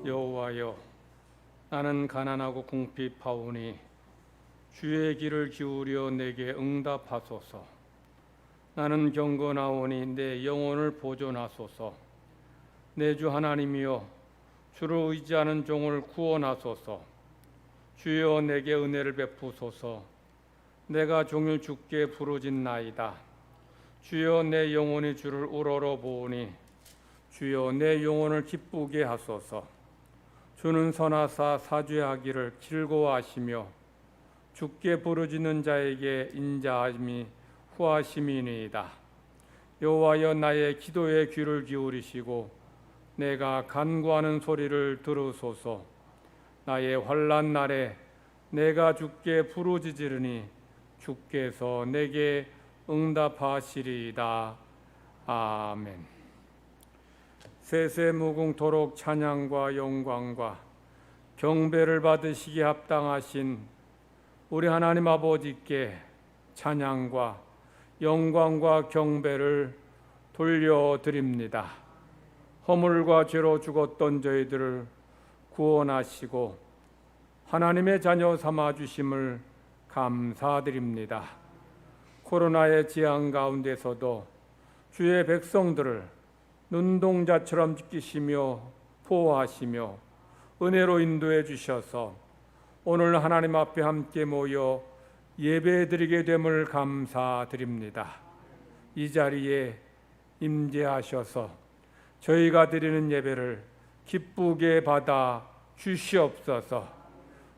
여호와여, 나는 가난하고 궁핍하오니 주의 귀를 기울여 내게 응답하소서. 나는 경건하오니 내 영혼을 보존하소서. 내 주 하나님이여, 주를 의지하는 종을 구원하소서. 주여, 내게 은혜를 베푸소서. 내가 종일 주께 부르짖나이다. 주여, 내 영혼이 주를 우러러 보오니 주여, 내 영혼을 기쁘게 하소서. 주는 선하사 사죄하기를 즐거워하시며 주께 부르짖는 자에게 인자함이 후하심이니이다. 여호와여, 나의 기도에 귀를 기울이시고 내가 간구하는 소리를 들으소서. 나의 환난 날에 내가 주께 부르짖으리니 주께서 내게 응답하시리이다. 아멘. 세세무궁토록 찬양과 영광과 경배를 받으시기에 합당하신 우리 하나님 아버지께 찬양과 영광과 경배를 돌려드립니다. 허물과 죄로 죽었던 저희들을 구원하시고 하나님의 자녀 삼아주심을 감사드립니다. 코로나의 재앙 가운데서도 주의 백성들을 눈동자처럼 지키시며 보호하시며 은혜로 인도해 주셔서 오늘 하나님 앞에 함께 모여 예배드리게 됨을 감사드립니다. 이 자리에 임재하셔서 저희가 드리는 예배를 기쁘게 받아 주시옵소서.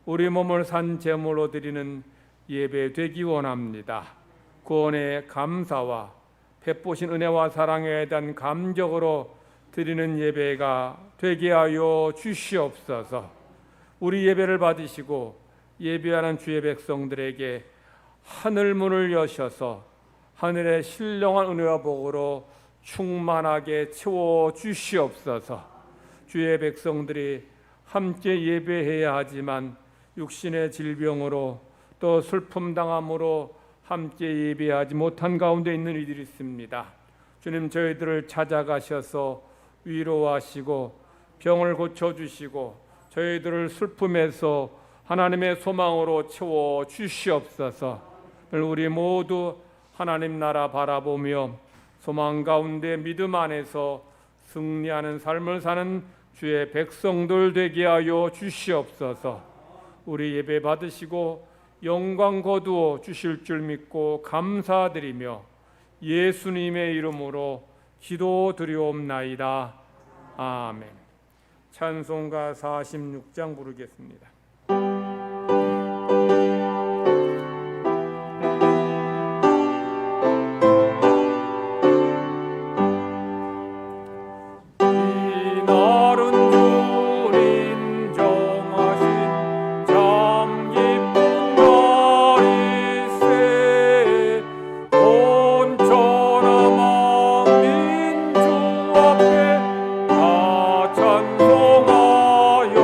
우리 몸을 산 제물로 드리는 예배 되기 원합니다. 구원의 감사와 베푸신 은혜와 사랑에 대한 감격으로 드리는 예배가 되게 하여 주시옵소서. 우리 예배를 받으시고 예배하는 주의 백성들에게 하늘 문을 여셔서 하늘의 신령한 은혜와 복으로 충만하게 채워 주시옵소서. 주의 백성들이 함께 예배해야 하지만 육신의 질병으로 또 슬픔 당함으로 함께 예배하지 못한 가운데 있는 이들이 있습니다. 주님, 저희들을 찾아가셔서 위로하시고 병을 고쳐주시고 저희들을 슬픔에서 하나님의 소망으로 채워 주시옵소서. 우리 모두 하나님 나라 바라보며 소망 가운데 믿음 안에서 승리하는 삶을 사는 주의 백성들 되게 하여 주시옵소서. 우리 예배 받으시고 영광 거두어 주실 줄 믿고 감사드리며 예수님의 이름으로 기도드리옵나이다. 아멘. 찬송가 46장 부르겠습니다. 찬송하여라.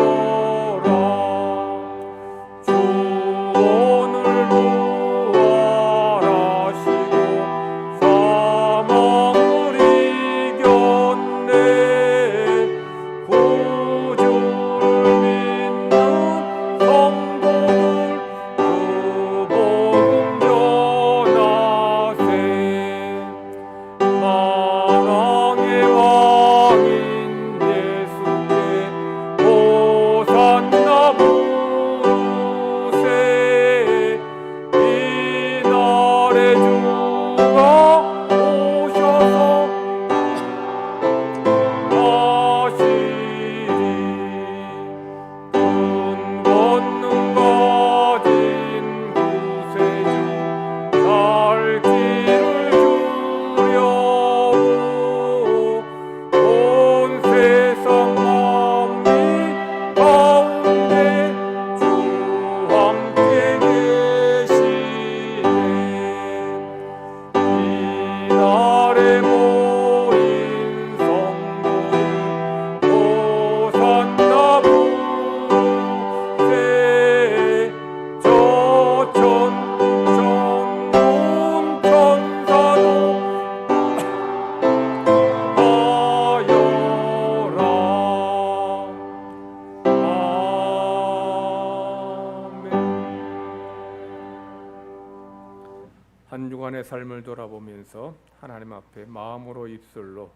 삶을 돌아보면서 하나님 앞에 마음으로 입술로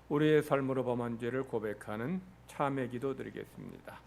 우리의 삶으로 범한 죄를 고백하는 참회 기도 드리겠습니다.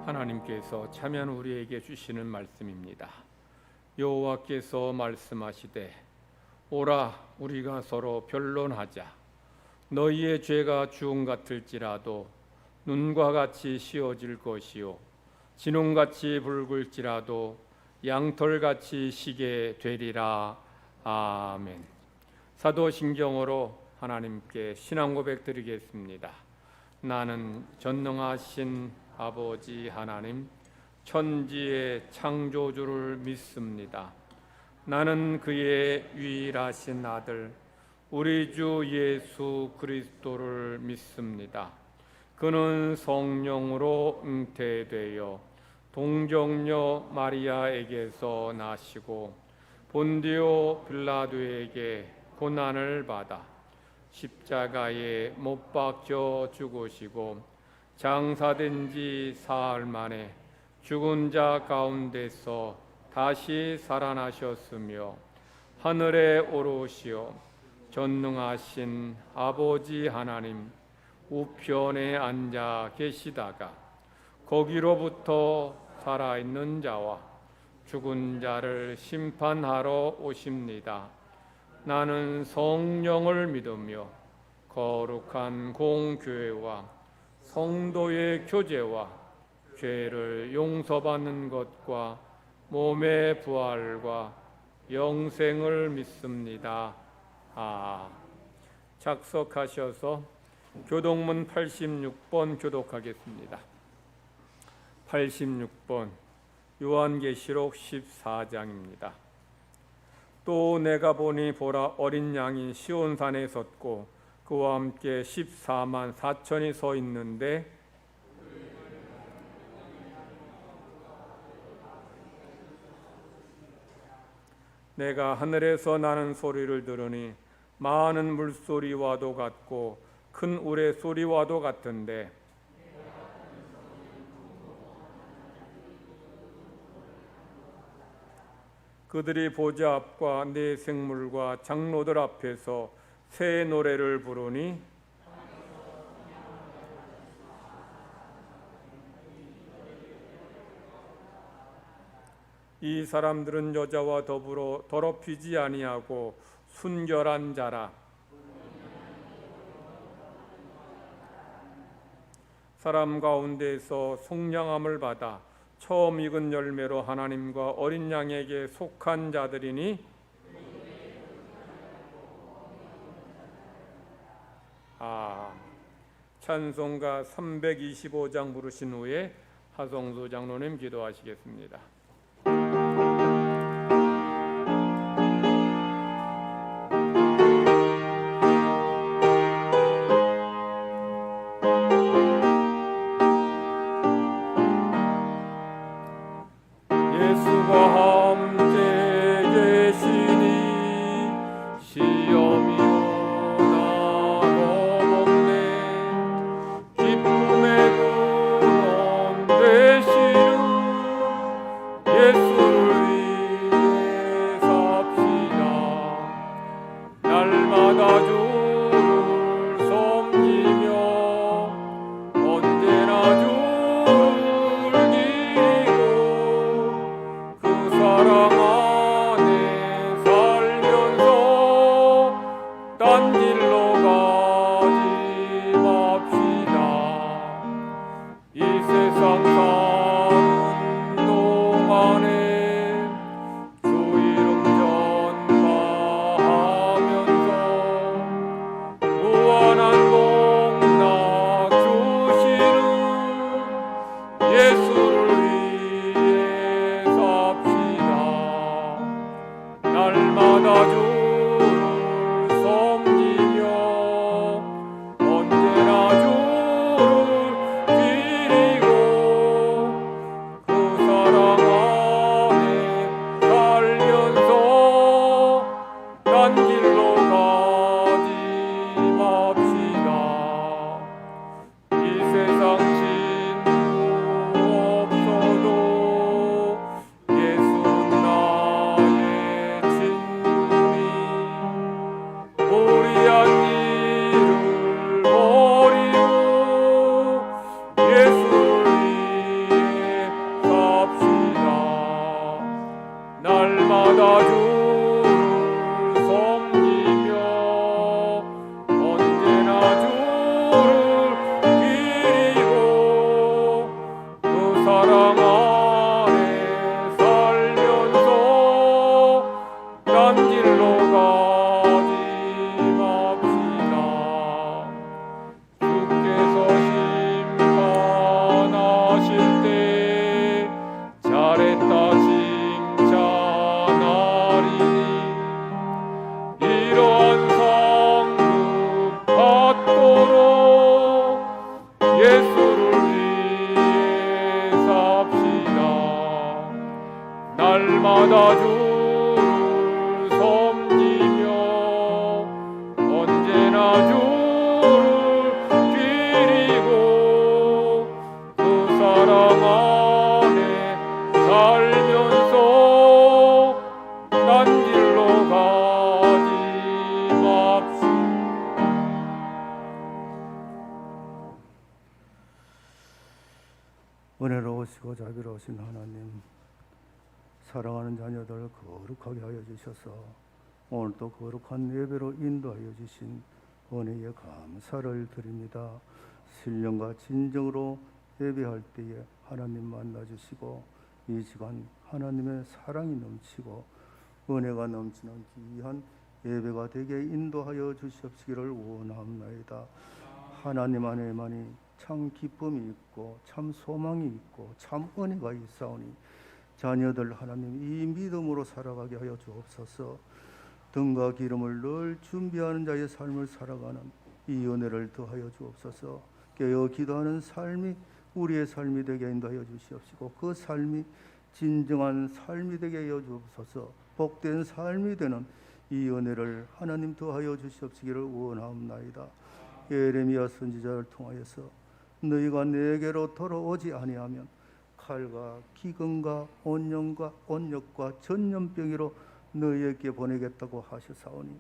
하나님께서 참여한 우리에게 주시는 말씀입니다. 여호와께서 말씀하시되 오라 우리가 서로 변론하자. 너희의 죄가 주홍 같을지라도 눈과 같이 씌어질 것이요 진홍같이 붉을지라도 양털같이 시게 되리라. 아멘. 사도신경으로 하나님께 신앙 고백 드리겠습니다. 나는 전능하신 아버지 하나님 천지의 창조주를 믿습니다. 나는 그의 유일하신 아들 우리 주 예수 그리스도를 믿습니다. 그는 성령으로 잉태되어 동정녀 마리아에게서 나시고 본디오 빌라도에게 고난을 받아 십자가에 못 박혀 죽으시고 장사된 지 사흘 만에 죽은 자 가운데서 다시 살아나셨으며 하늘에 오르시어 전능하신 아버지 하나님 우편에 앉아 계시다가 거기로부터 살아있는 자와 죽은 자를 심판하러 오십니다. 나는 성령을 믿으며 거룩한 공교회와 성도의 교제와 죄를 용서받는 것과 몸의 부활과 영생을 믿습니다. 작석하셔서 교독문 86번 교독하겠습니다. 86번 요한계시록 14장입니다. 또 내가 보니 보라 어린 양이 시온산에 섰고 그와 함께 14만 4천이 서 있는데 내가 하늘에서 나는 소리를 들으니 많은 물소리와도 같고 큰 우레 소리와도 같은데 그들이 보좌 앞과 네 생물과 장로들 앞에서 새 노래를 부르니 이 사람들은 여자와 더불어 더럽히지 아니하고 순결한 자라. 사람 가운데서 속량함을 받아 처음 익은 열매로 하나님과 어린 양에게 속한 자들이니 찬송가 325장 부르신 후에 하성수 장로님 기도하시겠습니다. 예수가 함께 계시니 시험이 은혜로우시고 자비로우신 하나님, 사랑하는 자녀들 거룩하게 하여 주셔서 오늘도 거룩한 예배로 인도하여 주신 은혜에 감사를 드립니다. 신령과 진정으로 예배할 때에 하나님 만나주시고 이 시간 하나님의 사랑이 넘치고 은혜가 넘치는 귀한 예배가 되게 인도하여 주시옵시기를 원합니다. 하나님 안에만이 참 기쁨이 있고 참 소망이 있고 참 은혜가 있사오니 자녀들 하나님 이 믿음으로 살아가게 하여 주옵소서. 등과 기름을 늘 준비하는 자의 삶을 살아가는 이 은혜를 더하여 주옵소서. 깨어 기도하는 삶이 우리의 삶이 되게 인도하여 주시옵시고 그 삶이 진정한 삶이 되게 하여 주옵소서. 복된 삶이 되는 이 은혜를 하나님 더하여 주시옵시기를 원하옵나이다. 예레미야 선지자를 통하여서 너희가 내게로 돌아오지 아니하면 칼과 기근과 온영과 온역과 전염병으로 너희에게 보내겠다고 하셨사오니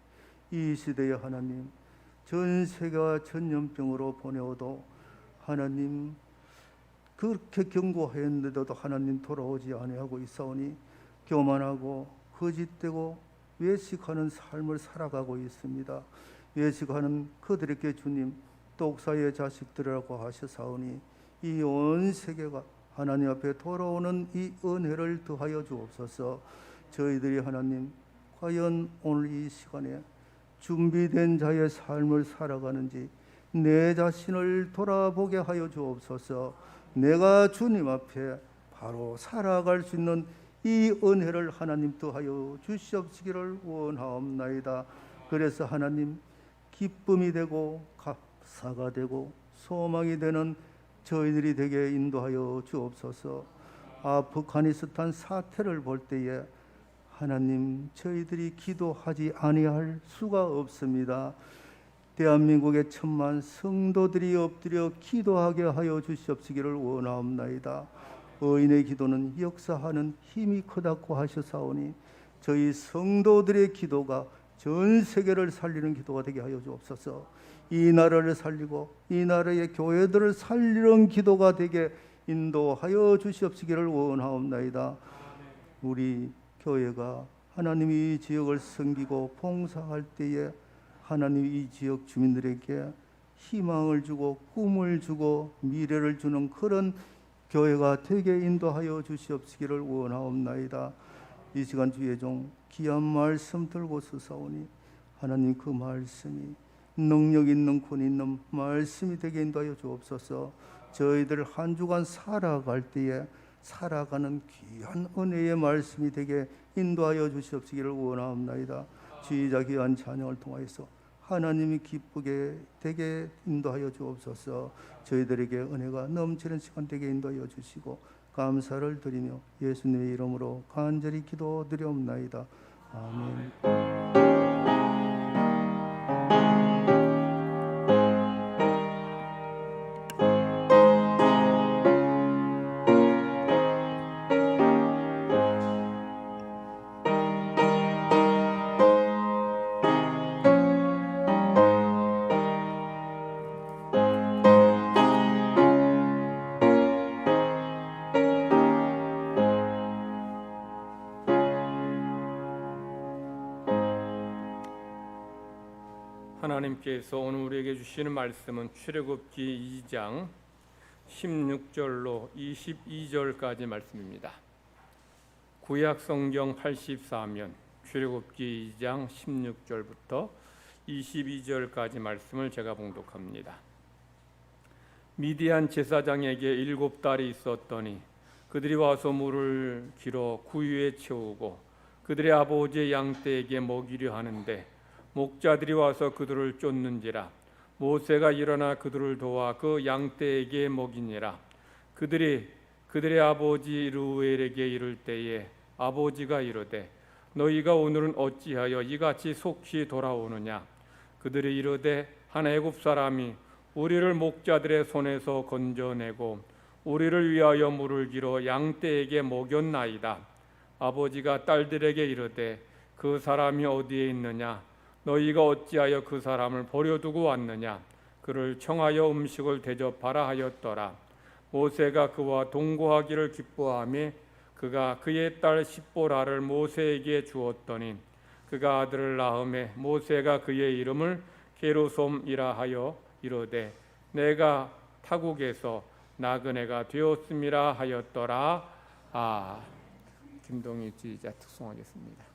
이 시대에 하나님 전 세계가 전염병으로 보내어도 하나님 그렇게 경고하였는데도 하나님 돌아오지 아니하고 있사오니 교만하고 거짓되고 외식하는 삶을 살아가고 있습니다. 외식하는 그들에게 주님 독사의 자식들이라고 하셨사오니 이 온 세계가 하나님 앞에 돌아오는 이 은혜를 더하여 주옵소서. 저희들이 하나님 과연 오늘 이 시간에 준비된 자의 삶을 살아가는지 내 자신을 돌아보게 하여 주옵소서. 내가 주님 앞에 바로 살아갈 수 있는 이 은혜를 하나님 더하여 주시옵시기를 원하옵나이다. 그래서 하나님 기쁨이 되고 감사가 되고 소망이 되는 저희들이 되게 인도하여 주옵소서. 아프가니스탄 사태를 볼 때에 하나님 저희들이 기도하지 아니할 수가 없습니다. 대한민국의 천만 성도들이 엎드려 기도하게 하여 주시옵시기를 원하옵나이다. 의인의 기도는 역사하는 힘이 크다고 하셨사오니 저희 성도들의 기도가 전 세계를 살리는 기도가 되게 하여 주옵소서. 이 나라를 살리고 이 나라의 교회들을 살리는 기도가 되게 인도하여 주시옵시기를 원하옵나이다. 우리 교회가 하나님 이 지역을 섬기고 봉사할 때에 하나님 이 지역 주민들에게 희망을 주고 꿈을 주고 미래를 주는 그런 교회가 되게 인도하여 주시옵시기를 원하옵나이다. 이 시간 주의 종 귀한 말씀 들고 서사오니 하나님 그 말씀이 능력 있는 권 있는 말씀이 되게 인도하여 주옵소서. 저희들 한 주간 살아갈 때에 살아가는 귀한 은혜의 말씀이 되게 인도하여 주시옵시기를 원하옵나이다. 주의자 귀한 찬양을 통하여서 하나님이 기쁘게 되게 인도하여 주옵소서. 저희들에게 은혜가 넘치는 시간 되게 인도하여 주시고 감사를 드리며 예수님의 이름으로 간절히 기도드리옵나이다. 아멘. 하나님께서 오늘 우리에게 주시는 말씀은 출애굽기 2장 16절로 22절까지 말씀입니다. 구약 성경 84면 출애굽기 2장 16절부터 22절까지 말씀을 제가 봉독합니다. 미디안 제사장에게 7달이 있었더니 그들이 와서 물을 길어 구유에 채우고 그들의 아버지의 양떼에게 먹이려 하는데 목자들이 와서 그들을 쫓는지라. 모세가 일어나 그들을 도와 그 양떼에게 먹이니라. 그들이 그들의 아버지 르우엘에게 이를 때에 아버지가 이르되 너희가 오늘은 어찌하여 이같이 속히 돌아오느냐. 그들이 이르되 한 애굽 사람이 우리를 목자들의 손에서 건져내고 우리를 위하여 물을 길어 양떼에게 먹였나이다. 아버지가 딸들에게 이르되 그 사람이 어디에 있느냐. 너희가 어찌하여 그 사람을 버려두고 왔느냐. 그를 청하여 음식을 대접하라 하였더라. 모세가 그와 동거하기를 기뻐하며 그가 그의 딸 십보라를 모세에게 주었더니 그가 아들을 낳음에 모세가 그의 이름을 게르솜이라 하여 이르되 내가 타국에서 나그네가 되었음이라 하였더라. 김동희 지휘자 특송하겠습니다.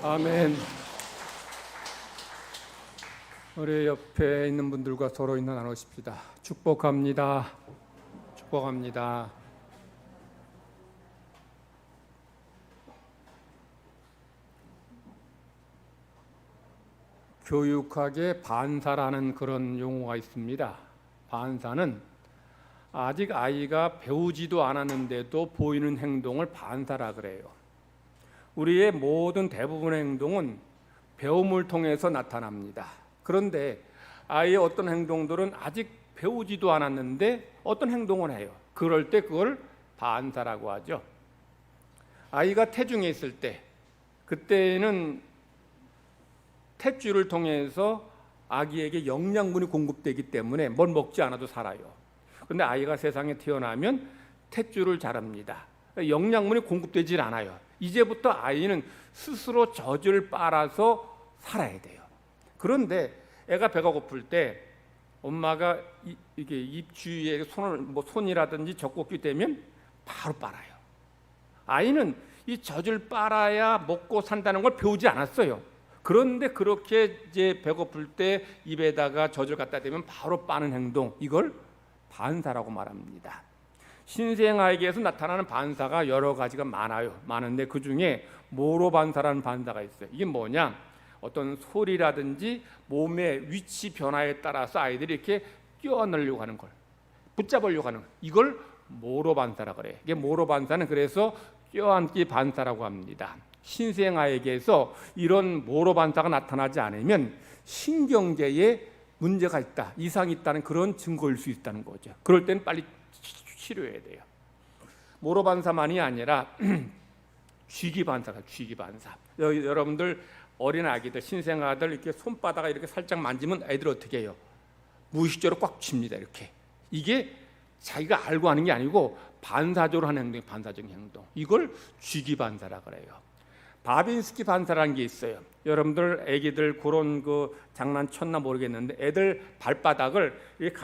아멘. 우리 옆에 있는 분들과 서로 인사 나누십시다. 축복합니다. 축복합니다. 교육학에 반사라는 그런 용어가 있습니다. 반사는 아직 아이가 배우지도 않았는데도 보이는 행동을 반사라 그래요. 우리의 모든 대부분의 행동은 배움을 통해서 나타납니다. 그런데 아이의 어떤 행동들은 아직 배우지도 않았는데 어떤 행동을 해요. 그럴 때 그걸 반사라고 하죠. 아이가 태중에 있을 때, 그때는 탯줄을 통해서 아기에게 영양분이 공급되기 때문에 뭘 먹지 않아도 살아요. 그런데 아이가 세상에 태어나면 탯줄을 자랍니다. 영양분이 공급되질 않아요. 이제부터 아이는 스스로 젖을 빨아서 살아야 돼요. 그런데 애가 배가 고플 때 엄마가 이게 입 주위에 손을 손이라든지 젖꼭지 대면 바로 빨아요. 아이는 이 젖을 빨아야 먹고 산다는 걸 배우지 않았어요. 그런데 그렇게 이제 배고플 때 입에다가 젖을 갖다 대면 바로 빠는 행동, 이걸 반사라고 말합니다. 신생아에게서 나타나는 반사가 여러 가지가 많은데 그 중에 모로 반사라는 반사가 있어요. 이게 뭐냐? 어떤 소리라든지 몸의 위치 변화에 따라서 아이들이 이렇게 껴안으려고 하는 걸, 붙잡으려고 하는 걸, 이걸 모로 반사라고 그래요. 이게 모로 반사는 그래서 껴안기 반사라고 합니다. 신생아에게서 이런 모로 반사가 나타나지 않으면 신경계에 문제가 있다, 이상이 있다는 그런 증거일 수 있다는 거죠. 그럴 때는 빨리 치료해야 돼요. 모로 반사만이 아니라 쥐기 반사가, 쥐기 반사. 여러분들 어린 아기들, 신생아들 이렇게 손바닥을 이렇게 살짝 만지면 애들 어떻게 해요? 무의식적으로 꽉 쥡니다. 이렇게. 이게 자기가 알고 하는 게 아니고 반사적으로 하는 행동이 반사적인 행동. 이걸 쥐기 반사라 그래요. 바빈스키 반사라는 게 있어요. 여러분들 애기들 그런 그 장난 쳤나 모르겠는데 애들 발바닥을 이렇게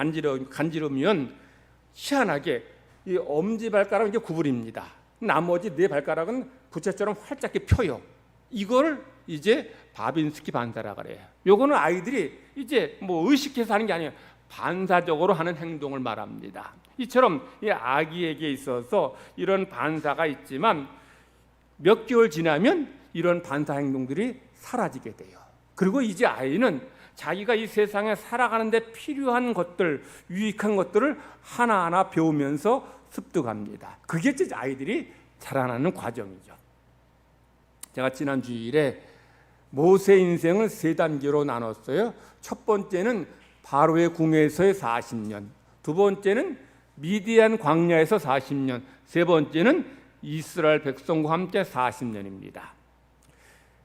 간지르면 희한하게 이 엄지 발가락은 이제 구부립니다. 나머지 네 발가락은 부채처럼 활짝 펴요. 이걸 이제 바빈스키 반사라 그래요. 요거는 아이들이 이제 뭐 의식해서 하는 게 아니에요. 반사적으로 하는 행동을 말합니다. 이처럼 이 아기에게 있어서 이런 반사가 있지만 몇 개월 지나면 이런 반사 행동들이 사라지게 돼요. 그리고 이제 아이는 자기가 이 세상에 살아가는 데 필요한 것들, 유익한 것들을 하나하나 배우면서 습득합니다. 그게 이제 아이들이 자라나는 과정이죠. 제가 지난 주일에 모세 인생을 세 단계로 나눴어요. 첫 번째는 바로의 궁에서의 40년, 두 번째는 미디안 광야에서 40년, 세 번째는 이스라엘 백성과 함께 40년입니다.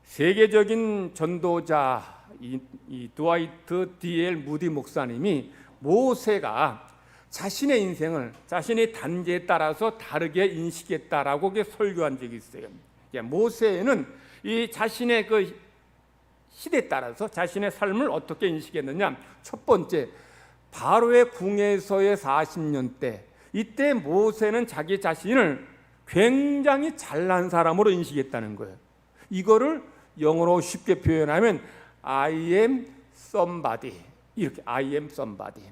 세계적인 전도자 이 드와이트 D.L. 무디 목사님이 모세가 자신의 인생을 자신의 단계에 따라서 다르게 인식했다라고 설교한 적이 있어요. 모세는 이 자신의 그 시대에 따라서 자신의 삶을 어떻게 인식했느냐? 첫 번째, 바로의 궁에서의 40년 때, 이때 모세는 자기 자신을 굉장히 잘난 사람으로 인식했다는 거예요. 이거를 영어로 쉽게 표현하면 I am somebody, 이렇게 I am somebody.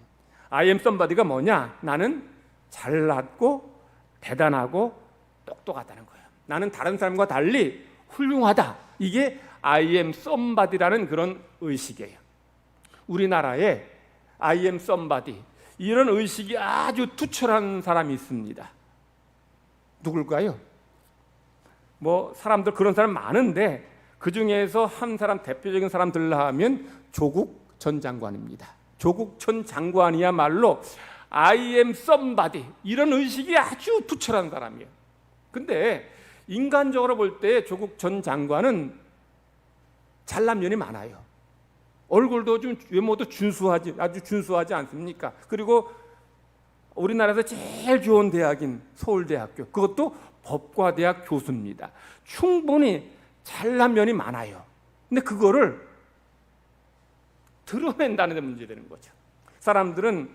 I am somebody가 뭐냐? 나는 잘났고 대단하고 똑똑하다는 거예요. 나는 다른 사람과 달리 훌륭하다. 이게 I am somebody라는 그런 의식이에요. 우리나라에 I am somebody 이런 의식이 아주 투철한 사람이 있습니다. 누굴까요? 뭐 사람들 그런 사람 많은데 그 중에서 한 사람 대표적인 사람들라 하면 조국 전 장관입니다. 조국 전 장관이야말로 I am somebody 이런 의식이 아주 투철한 사람이에요. 근데 인간적으로 볼 때 조국 전 장관은 잘난 면이 많아요. 얼굴도 좀 외모도 아주 준수하지 않습니까? 그리고 우리나라에서 제일 좋은 대학인 서울대학교, 그것도 법과대학 교수입니다. 충분히 잘난 면이 많아요. 근데 그거를 드러낸다는 데 문제되는 거죠. 사람들은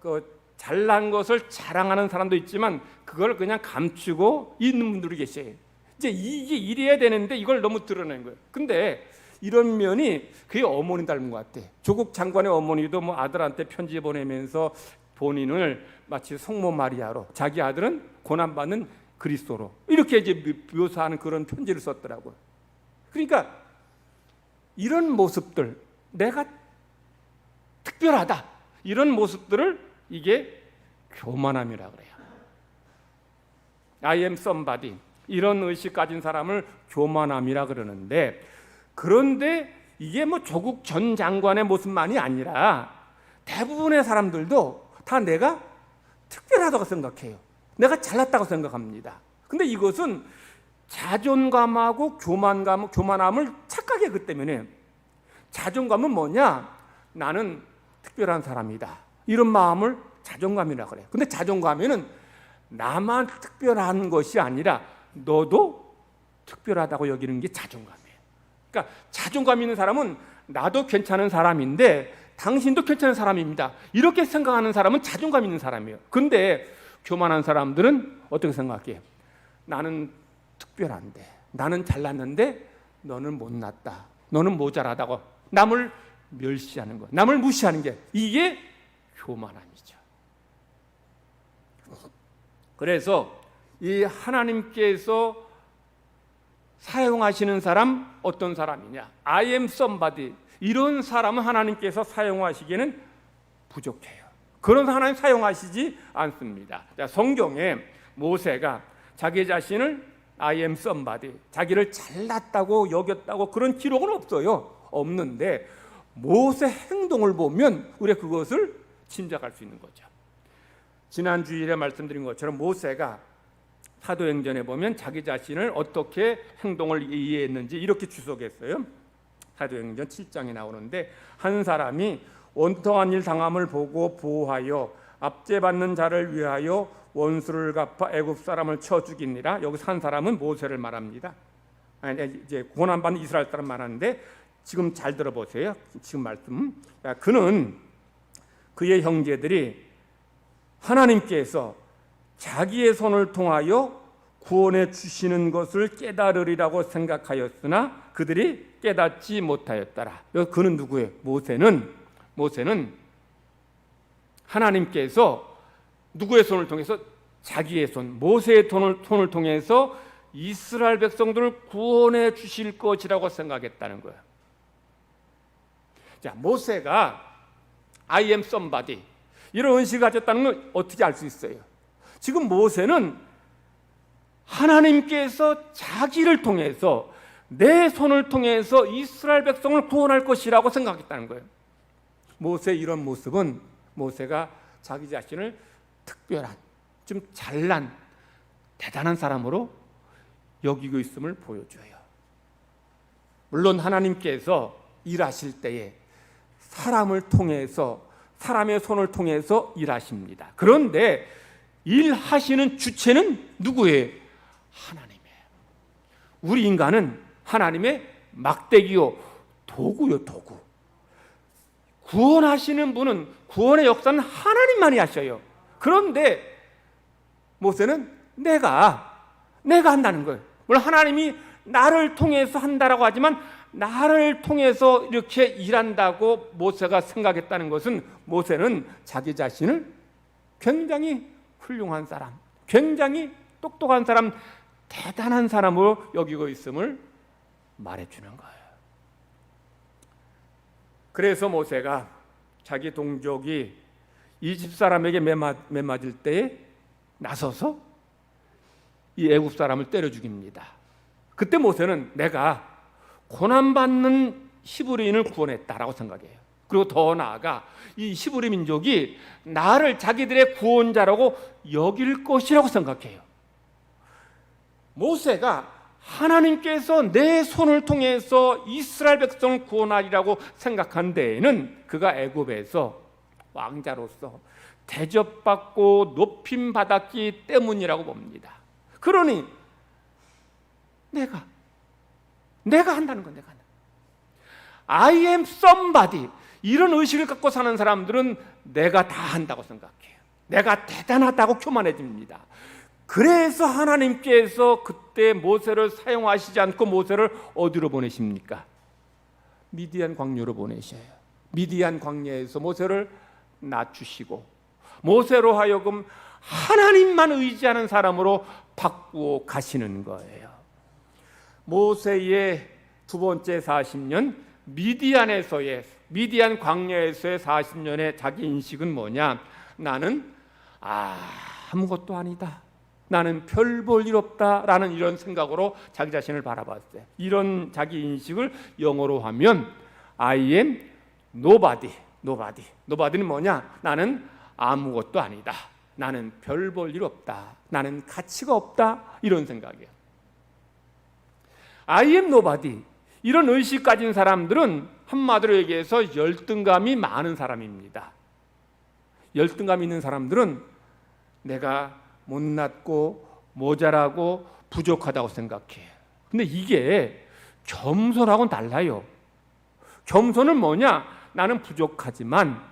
그 잘난 것을 자랑하는 사람도 있지만 그걸 그냥 감추고 있는 분들이 계셔요. 이제 이게 이래야 되는데 이걸 너무 드러낸 거예요. 근데 이런 면이 그게 어머니 닮은 것 같아. 조국 장관의 어머니도 뭐 아들한테 편지 보내면서 본인을 마치 성모 마리아로, 자기 아들은 고난받는 그리스도로 이렇게 이제 묘사하는 그런 편지를 썼더라고요. 그러니까 이런 모습들, 내가 특별하다, 이런 모습들을 이게 교만함이라고 그래요. I am somebody, 이런 의식 가진 사람을 교만함이라 그러는데, 그런데 이게 뭐 조국 전 장관의 모습만이 아니라 대부분의 사람들도 다 내가 특별하다고 생각해요. 내가 잘났다고 생각합니다. 근데 이것은 자존감하고 교만함을 착각했기 때문에, 자존감은 뭐냐? 나는 특별한 사람이다, 이런 마음을 자존감이라고 그래요. 근데 자존감에는 나만 특별한 것이 아니라 너도 특별하다고 여기는 게 자존감이에요. 그러니까 자존감 있는 사람은 나도 괜찮은 사람인데 당신도 괜찮은 사람입니다, 이렇게 생각하는 사람은 자존감 있는 사람이에요. 근데 교만한 사람들은 어떻게 생각해요? 나는 특별한데, 나는 잘났는데 너는 못났다, 너는 모자라다고 남을 멸시하는 것, 남을 무시하는 게, 이게 교만함이죠. 그래서 이 하나님께서 사용하시는 사람 어떤 사람이냐? I am somebody, 이런 사람은 하나님께서 사용하시기에는 부족해요. 그런 하나님 사용하시지 않습니다. 자, 성경에 모세가 자기 자신을 I am somebody, 자기를 잘났다고 여겼다고 그런 기록은 없어요. 없는데 모세 행동을 보면 우리가 그것을 짐작할 수 있는 거죠. 지난 주일에 말씀드린 것처럼 모세가 사도행전에 보면 자기 자신을 어떻게 행동을 이해했는지 이렇게 주석했어요. 사도행전 7장에 나오는데, 한 사람이 원통한 일 당함을 보고 보호하여 압제받는 자를 위하여 원수를 갚아 애굽 사람을 쳐 죽이니라. 여기서 한 사람은 모세를 말합니다. 이제 고난받는 이스라엘 사람 말하는데, 지금 잘 들어보세요. 지금 말씀. 그는 그의 형제들이 하나님께서 자기의 손을 통하여 구원해 주시는 것을 깨달으리라고 생각하였으나 그들이 깨닫지 못하였더라. 그는 누구예요? 모세는 하나님께서 누구의 손을 통해서? 자기의 손, 모세의 손을 통해서 이스라엘 백성들을 구원해 주실 것이라고 생각했다는 거예요. 자, 모세가 I am somebody, 이런 의식을 가졌다는 걸 어떻게 알 수 있어요? 지금 모세는 하나님께서 자기를 통해서, 내 손을 통해서 이스라엘 백성을 구원할 것이라고 생각했다는 거예요. 모세의 이런 모습은 모세가 자기 자신을 특별한, 좀 잘난, 대단한 사람으로 여기고 있음을 보여줘요. 물론 하나님께서 일하실 때에 사람을 통해서, 사람의 손을 통해서 일하십니다. 그런데 일하시는 주체는 누구예요? 하나님이에요. 우리 인간은 하나님의 막대기요, 도구요, 도구. 구원하시는 분은, 구원의 역사는 하나님만이 하셔요. 그런데 모세는 내가 한다는 거예요. 물론 하나님이 나를 통해서 한다라고 하지만, 나를 통해서 이렇게 일한다고 모세가 생각했다는 것은, 모세는 자기 자신을 굉장히 훌륭한 사람, 굉장히 똑똑한 사람, 대단한 사람으로 여기고 있음을 말해주는 거예요. 그래서 모세가 자기 동족이 이집 사람에게 매맞을 때에 나서서 이 애굽 사람을 때려 죽입니다. 그때 모세는 내가 고난받는 히브리인을 구원했다라고 생각해요. 그리고 더 나아가 이 히브리 민족이 나를 자기들의 구원자라고 여길 것이라고 생각해요. 모세가 하나님께서 내 손을 통해서 이스라엘 백성을 구원하리라고 생각한 데에는 그가 애굽에서 왕자로서 대접받고 높임 받았기 때문이라고 봅니다. 그러니 내가 한다는 건, 내가 한다. I am somebody, 이런 의식을 갖고 사는 사람들은 내가 다 한다고 생각해요. 내가 대단하다고 교만해집니다. 그래서 하나님께서 그때 모세를 사용하시지 않고 모세를 어디로 보내십니까? 미디안 광야로 보내셔요. 미디안 광야에서 모세를 낮추시고 모세로 하여금 하나님만 의지하는 사람으로 바꾸어 가시는 거예요. 모세의 두 번째 40년, 미디안 광야에서의 40년의 자기 인식은 뭐냐? 나는 아무것도 아니다. 나는 별 볼 일 없다라는 이런 생각으로 자기 자신을 바라봤어요. 이런 자기 인식을 영어로 하면 I am nobody. nobody는 뭐냐? 나는 아무것도 아니다. 나는 별 볼 일 없다. 나는 가치가 없다. 이런 생각이에요. I am nobody. 이런 의식 가진 사람들은 한마디로 얘기해서 열등감이 많은 사람입니다. 열등감 있는 사람들은 내가 못났고 모자라고 부족하다고 생각해요. 근데 이게 겸손하고는 달라요. 겸손은 뭐냐? 나는 부족하지만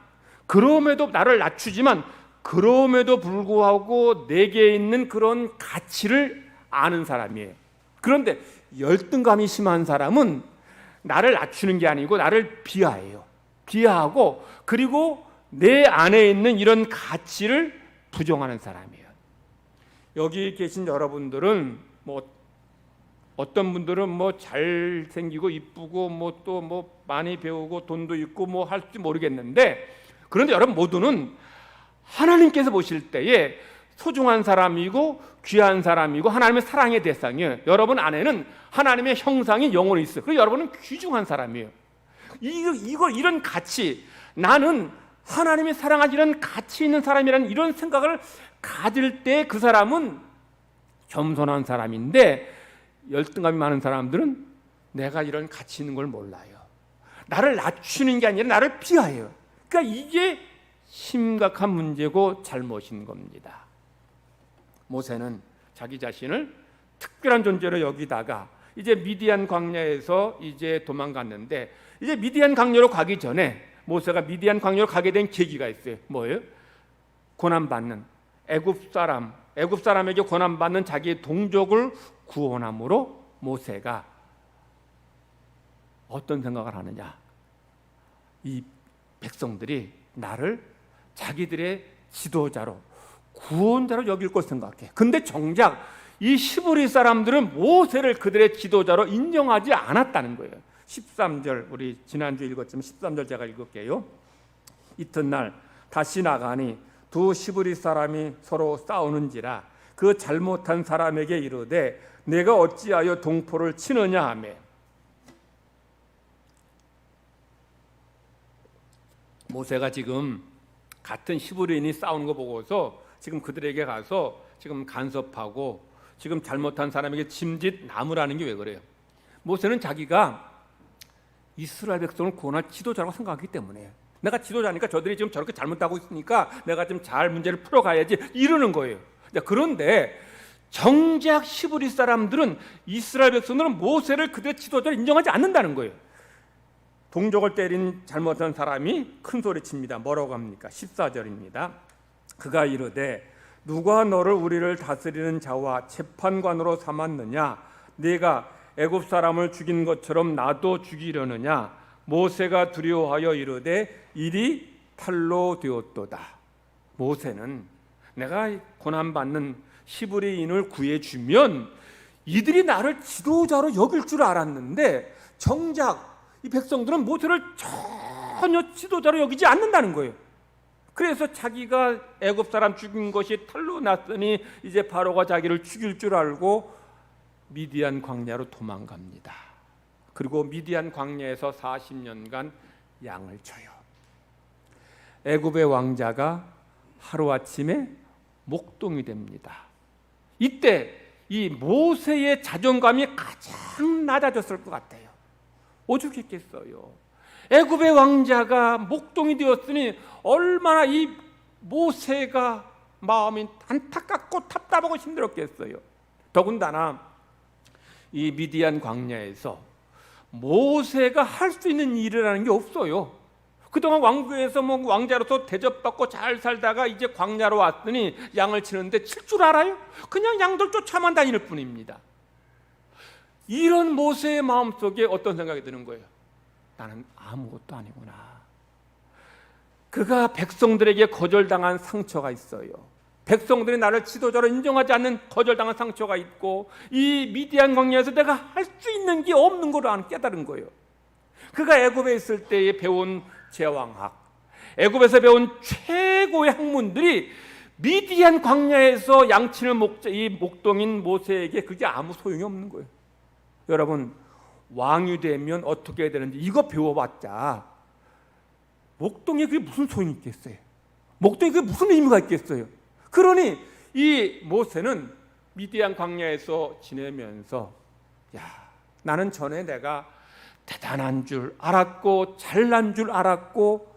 그럼에도 나를 낮추지만 그럼에도 불구하고 내게 있는 그런 가치를 아는 사람이에요. 그런데 열등감이 심한 사람은 나를 낮추는 게 아니고 나를 비하해요. 비하하고 그리고 내 안에 있는 이런 가치를 부정하는 사람이에요. 여기 계신 여러분들은 어떤 분들은 잘생기고 이쁘고 또 많이 배우고 돈도 있고 할지 모르겠는데, 그런데 여러분 모두는 하나님께서 보실 때에 소중한 사람이고 귀한 사람이고 하나님의 사랑의 대상이에요. 여러분 안에는 하나님의 형상이 영원히 있어요. 그리고 여러분은 귀중한 사람이에요. 이런 가치, 나는 하나님의 사랑하는 이런 가치 있는 사람이라는 이런 생각을 가질 때 그 사람은 겸손한 사람인데, 열등감이 많은 사람들은 내가 이런 가치 있는 걸 몰라요. 나를 낮추는 게 아니라 나를 비하해요. 그러니까 이게 심각한 문제고 잘못인 겁니다. 모세는 자기 자신을 특별한 존재로 여기다가 이제 미디안 광야에서 이제 도망갔는데, 이제 미디안 광야로 가기 전에 모세가 미디안 광야로 가게 된 계기가 있어요. 뭐예요? 고난받는 애굽 사람에게 고난받는 자기의 동족을 구원함으로 모세가 어떤 생각을 하느냐? 이 백성들이 나를 자기들의 지도자로 구원자로 여길 것 생각해. 근데 정작 이 시브리 사람들은 모세를 그들의 지도자로 인정하지 않았다는 거예요. 13절, 우리 지난주 읽었지만 13절 제가 읽을게요. 이튿날 다시 나가니 두 시브리 사람이 서로 싸우는지라 그 잘못한 사람에게 이르되 내가 어찌하여 동포를 치느냐 하며, 모세가 지금 같은 시브리인이 싸우는 거 보고서 지금 그들에게 가서 지금 간섭하고 지금 잘못한 사람에게 짐짓 나무라는 게 왜 그래요? 모세는 자기가 이스라엘 백성을 구원할 지도자라고 생각하기 때문에, 내가 지도자니까 저들이 지금 저렇게 잘못하고 있으니까 내가 좀 잘 문제를 풀어가야지 이러는 거예요. 그런데 정작 시브리 사람들은, 이스라엘 백성들은 모세를 그들의 지도자로 인정하지 않는다는 거예요. 동족을 때린 잘못한 사람이 큰 소리 칩니다. 뭐라고 합니까? 14절입니다. 그가 이르되 누가 너를 우리를 다스리는 자와 재판관으로 삼았느냐? 네가 애굽 사람을 죽인 것처럼 나도 죽이려느냐? 모세가 두려워하여 이르되 일이 탈로 되었도다. 모세는 내가 고난받는 시브리인을 구해주면 이들이 나를 지도자로 여길 줄 알았는데 정작 이 백성들은 모세를 전혀 지도자로 여기지 않는다는 거예요. 그래서 자기가 애굽 사람 죽인 것이 탈로 났으니 이제 바로가 자기를 죽일 줄 알고 미디안 광야로 도망갑니다. 그리고 미디안 광야에서 40년간 양을 쳐요. 애굽의 왕자가 하루아침에 목동이 됩니다. 이때 이 모세의 자존감이 가장 낮아졌을 것 같아요. 오죽했겠어요. 애굽의 왕자가 목동이 되었으니 얼마나 이 모세가 마음이 안타깝고 답답하고 힘들었겠어요. 더군다나 이 미디안 광야에서 모세가 할 수 있는 일이라는 게 없어요. 그동안 왕국에서 뭐 왕자로서 대접받고 잘 살다가 이제 광야로 왔더니 양을 치는데 칠 줄 알아요? 그냥 양들 쫓아만 다닐 뿐입니다. 이런 모세의 마음속에 어떤 생각이 드는 거예요? 나는 아무것도 아니구나. 그가 백성들에게 거절당한 상처가 있어요. 백성들이 나를 지도자로 인정하지 않는 거절당한 상처가 있고, 이 미디안 광야에서 내가 할 수 있는 게 없는 걸 깨달은 거예요. 그가 애굽에 있을 때에 배운 제왕학, 애굽에서 배운 최고의 학문들이 미디안 광야에서 양치는 이 목동인 모세에게 그게 아무 소용이 없는 거예요. 여러분, 왕이 되면 어떻게 해야 되는지 이거 배워봤자 목동에 그게 무슨 소용이 있겠어요? 목동에 그게 무슨 의미가 있겠어요? 그러니 이 모세는 미디안 광야에서 지내면서, 야, 나는 전에 내가 대단한 줄 알았고 잘난 줄 알았고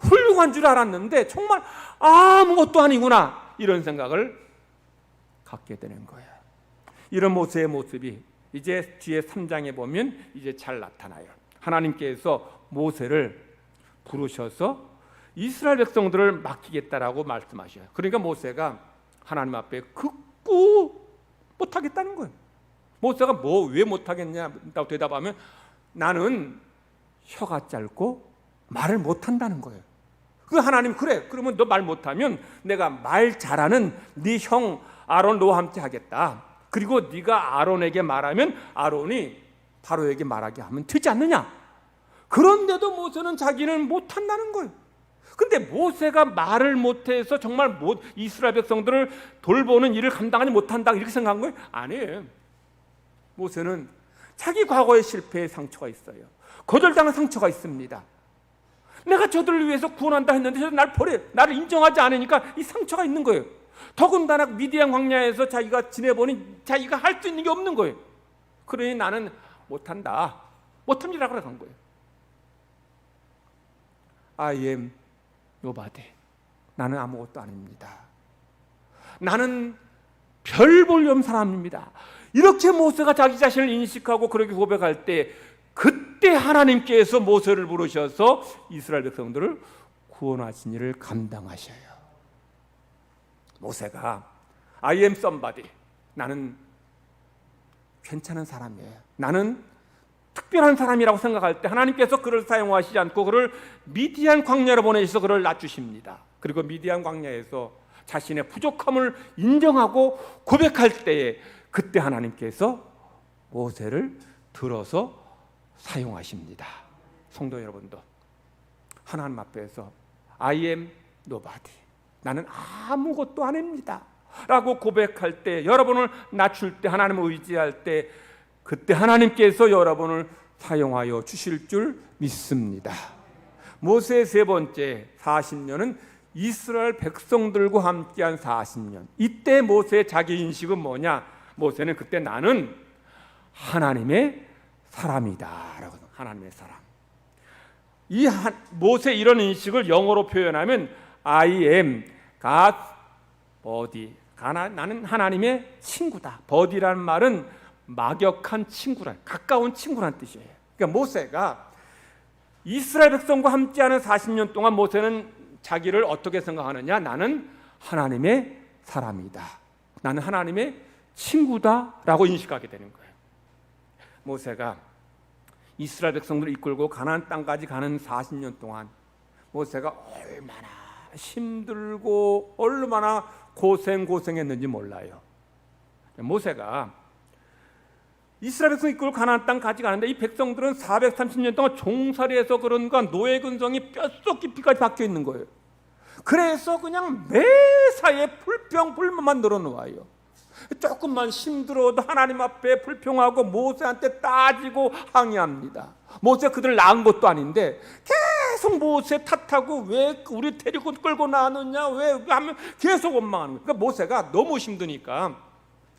훌륭한 줄 알았는데 정말 아무것도 아니구나, 이런 생각을 갖게 되는 거예요. 이런 모세의 모습이 이제 뒤에 3장에 보면 이제 잘 나타나요. 하나님께서 모세를 부르셔서 이스라엘 백성들을 맡기겠다라고 말씀하셔요. 그러니까 모세가 하나님 앞에 극구 못하겠다는 거예요. 모세가 왜 못하겠냐고 대답하면 나는 혀가 짧고 말을 못한다는 거예요. 그 하나님, 그래, 그러면 너 말 못하면 내가 말 잘하는 네 형 아론 너와 함께 하겠다. 그리고 네가 아론에게 말하면 아론이 바로에게 말하게 하면 되지 않느냐. 그런데도 모세는 자기는 못한다는 거예요. 근데 모세가 말을 못해서 정말 이스라엘 백성들을 돌보는 일을 감당하지 못한다, 이렇게 생각한 거예요? 아니에요. 모세는 자기 과거의 실패의 상처가 있어요. 거절당한 상처가 있습니다. 내가 저들을 위해서 구원한다 했는데 저들 나를 인정하지 않으니까 이 상처가 있는 거예요. 더군다나 미디안 광야에서 자기가 지내보니 자기가 할 수 있는 게 없는 거예요. 그러니 나는 못한다, 못합니다라고 한 거예요. I am nobody. 나는 아무것도 아닙니다. 나는 별 볼 일 사람입니다. 이렇게 모세가 자기 자신을 인식하고 그렇게 고백할 때, 그때 하나님께서 모세를 부르셔서 이스라엘 백성들을 구원하신 일을 감당하셔요. 모세가 I am somebody, 나는 괜찮은 사람이에요, 나는 특별한 사람이라고 생각할 때 하나님께서 그를 사용하시지 않고 그를 미디안 광야로 보내셔서 그를 낮추십니다. 그리고 미디안 광야에서 자신의 부족함을 인정하고 고백할 때에 그때 하나님께서 모세를 들어서 사용하십니다. 성도 여러분도 하나님 앞에서 I am nobody, 나는 아무것도 아닙니다 라고 고백할 때, 여러분을 낮출 때, 하나님을 의지할 때, 그때 하나님께서 여러분을 사용하여 주실 줄 믿습니다. 모세의 세 번째 40년은 이스라엘 백성들과 함께한 40년. 이때 모세의 자기 인식은 뭐냐? 모세는 그때 나는 하나님의 사람이다 라고. 하나님의 사람. 모세 이런 인식을 영어로 표현하면 I am God's body. 나는 하나님의 친구다. body라는 말은 막역한 친구란, 가까운 친구란 뜻이에요. 그러니까 모세가 이스라엘 백성과 함께하는 40년 동안 모세는 자기를 어떻게 생각하느냐? 나는 하나님의 사람이다, 나는 하나님의 친구다라고 인식하게 되는 거예요. 모세가 이스라엘 백성들을 이끌고 가나안 땅까지 가는 40년 동안 모세가 얼마나 힘들고 얼마나 고생했는지 몰라요. 모세가 이스라엘 백성 이끌고 가나안 땅까지 가는데 이 백성들은 430년 동안 종살이해서 그런가 노예 근성이 뼛속 깊이까지 박혀 있는 거예요. 그래서 그냥 매사에 불평불만만 늘어놓아요. 조금만 힘들어도 하나님 앞에 불평하고 모세한테 따지고 항의합니다. 모세가 그들을 낳은 것도 아닌데 계속 모세 탓하고 왜 우리 데리고 끌고 나왔느냐, 왜 하면 계속 원망하는 거예요. 그러니까 모세가 너무 힘드니까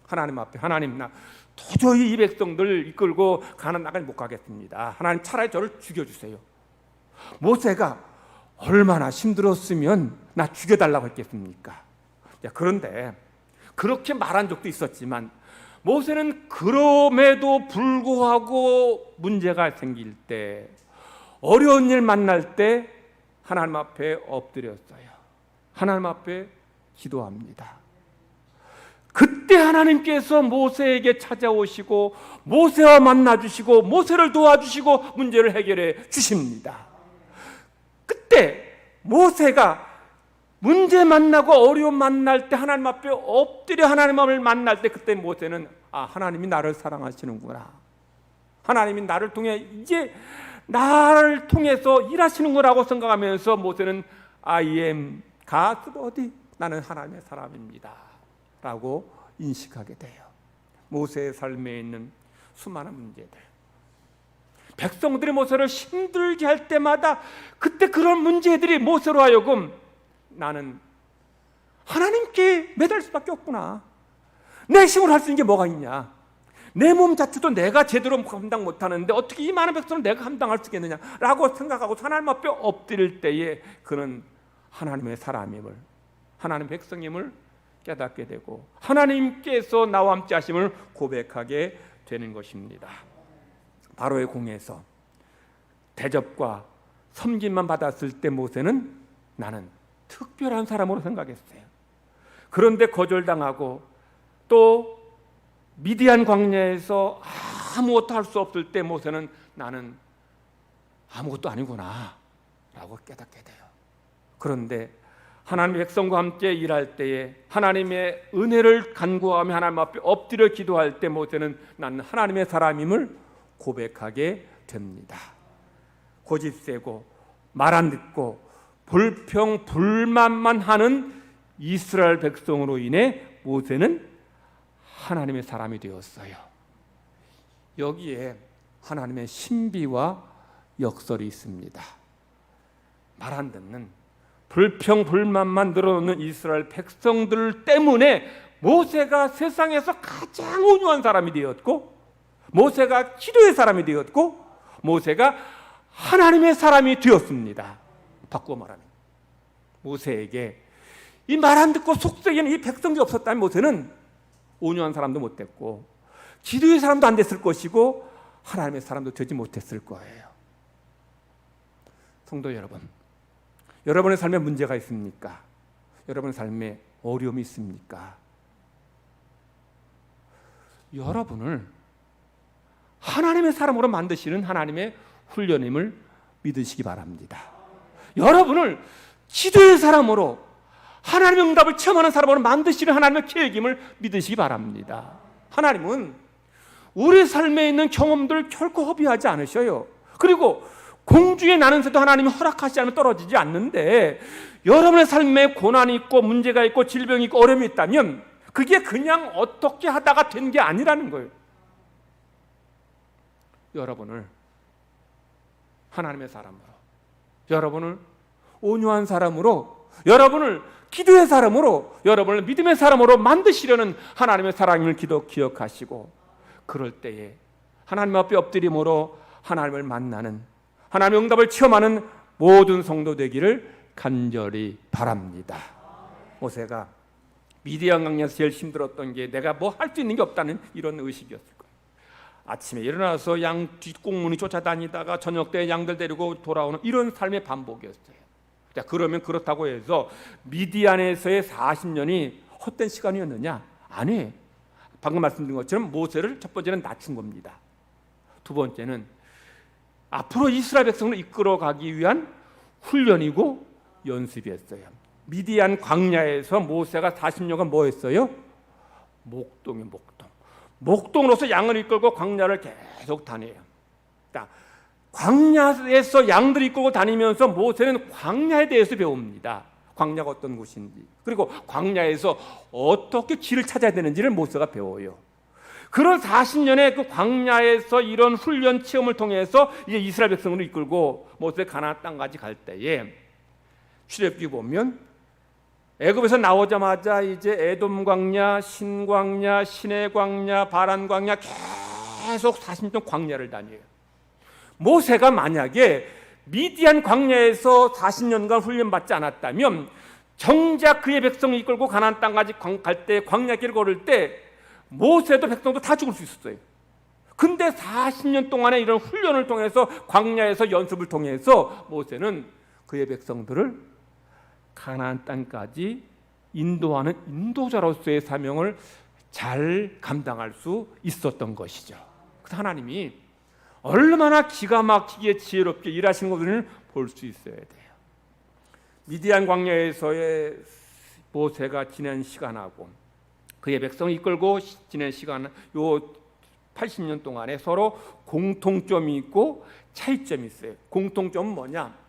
하나님 앞에, 하나님, 나 도저히 이 백성들 이끌고 가나안 땅까지 못 가겠습니다. 하나님, 차라리 저를 죽여주세요. 모세가 얼마나 힘들었으면 나 죽여달라고 했겠습니까? 그런데 그렇게 말한 적도 있었지만 모세는 그럼에도 불구하고 문제가 생길 때, 어려운 일 만날 때 하나님 앞에 엎드렸어요. 하나님 앞에 기도합니다. 그때 하나님께서 모세에게 찾아오시고 모세와 만나주시고 모세를 도와주시고 문제를 해결해 주십니다. 그때 모세가 문제 만나고 어려움 만날 때 하나님 앞에 엎드려 하나님을 만날 때 그때 모세는 하나님이 나를 사랑하시는구나. 하나님이 나를 통해 이제 나를 통해서 일하시는구나라고 생각하면서 모세는 I am God body, 나는 하나님의 사람입니다 라고 인식하게 돼요. 모세의 삶에 있는 수많은 문제들, 백성들이 모세를 힘들게 할 때마다 그때 그런 문제들이 모세로 하여금 나는 하나님께 매달 수밖에 없구나. 내 힘으로 할 수 있는 게 뭐가 있냐. 내 몸 자체도 내가 제대로 감당 못하는데 어떻게 이 많은 백성을 내가 감당할 수 있겠느냐라고 생각하고 하나님 앞에 엎드릴 때에 그는 하나님의 사람임을, 하나님 백성임을 깨닫게 되고 하나님께서 나와 함께 하심을 고백하게 되는 것입니다. 바로의 궁에서 대접과 섬김만 받았을 때 모세는 나는 특별한 사람으로 생각했어요. 그런데 거절당하고 또 미디안 광야에서 아무것도 할 수 없을 때 모세는 나는 아무것도 아니구나 라고 깨닫게 돼요. 그런데 하나님의 백성과 함께 일할 때에 하나님의 은혜를 간구하며 하나님 앞에 엎드려 기도할 때 모세는 나는 하나님의 사람임을 고백하게 됩니다. 고집세고 말 안 듣고 불평 불만만 하는 이스라엘 백성으로 인해 모세는 하나님의 사람이 되었어요. 여기에 하나님의 신비와 역설이 있습니다. 말 안 듣는 불평 불만만 늘어놓는 이스라엘 백성들 때문에 모세가 세상에서 가장 온유한 사람이 되었고 모세가 기도의 사람이 되었고 모세가 하나님의 사람이 되었습니다. 바꾸어 말하면 모세에게 이 말 안 듣고 속썩이는 이 백성이 없었다면 모세는 온유한 사람도 못 됐고 기도의 사람도 안 됐을 것이고 하나님의 사람도 되지 못했을 거예요. 성도 여러분, 여러분의 삶에 문제가 있습니까? 여러분의 삶에 어려움이 있습니까? 여러분을 하나님의 사람으로 만드시는 하나님의 훈련임을 믿으시기 바랍니다. 여러분을 기도의 사람으로 하나님의 응답을 체험하는 사람으로 만드시는 하나님의 계획임을 믿으시기 바랍니다. 하나님은 우리 삶에 있는 경험들 결코 허비하지 않으셔요. 그리고 공중에 나는 새도 하나님이 허락하시지 않으면 떨어지지 않는데 여러분의 삶에 고난이 있고 문제가 있고 질병이 있고 어려움이 있다면 그게 그냥 어떻게 하다가 된 게 아니라는 거예요. 여러분을 하나님의 사람으로, 여러분을 온유한 사람으로, 여러분을 기도의 사람으로, 여러분을 믿음의 사람으로 만드시려는 하나님의 사랑을 기억하시고 그럴 때에 하나님 앞에 엎드림으로 하나님을 만나는, 하나님의 응답을 체험하는 모든 성도 되기를 간절히 바랍니다. 모세가 미디안 광야에서 제일 힘들었던 게 내가 뭐 할 수 있는 게 없다는 이런 의식이었을 거예요. 아침에 일어나서 양 뒷공문이 쫓아다니다가 저녁 때 양들 데리고 돌아오는 이런 삶의 반복이었어요. 자, 그러면 그렇다고 해서 미디안에서의 40년이 헛된 시간이었느냐? 아니에요. 방금 말씀드린 것처럼 모세를 첫 번째는 낮춘 겁니다. 두 번째는 앞으로 이스라엘 백성을 이끌어가기 위한 훈련이고 연습이었어요. 미디안 광야에서 모세가 40년간 뭐 했어요? 목동이에요. 목동으로서 양을 이끌고 광야를 계속 다녀요. 자, 광야에서 양들을 이끌고 다니면서 모세는 광야에 대해서 배웁니다. 광야가 어떤 곳인지, 그리고 광야에서 어떻게 길을 찾아야 되는지를 모세가 배워요. 그런 40년의 그 광야에서 이런 훈련 체험을 통해서 이제 이스라엘 백성을 이끌고 모세 가나안 땅까지 갈 때에 출애굽기 보면 애굽에서 나오자마자 이제 에돔 광야, 신 광야, 시내 광야, 바란 광야 계속 40년 광야를 다녀요. 모세가 만약에 미디안 광야에서 40년간 훈련받지 않았다면 정작 그의 백성을 이끌고 가나안 땅까지 갈 때 광야길을 걸을 때 모세도 백성도 다 죽을 수 있었어요. 근데 40년 동안의 이런 훈련을 통해서 광야에서 연습을 통해서 모세는 그의 백성들을 가나안 땅까지 인도하는 인도자로서의 사명을 잘 감당할 수 있었던 것이죠. 그래서 하나님이 얼마나 기가 막히게 지혜롭게 일하시는 것을 볼 수 있어야 돼요. 미디안 광야에서의 모세가 지낸 시간하고 그의 백성을 이끌고 지낸 시간, 요 80년 동안에 서로 공통점이 있고 차이점이 있어요. 공통점은 뭐냐?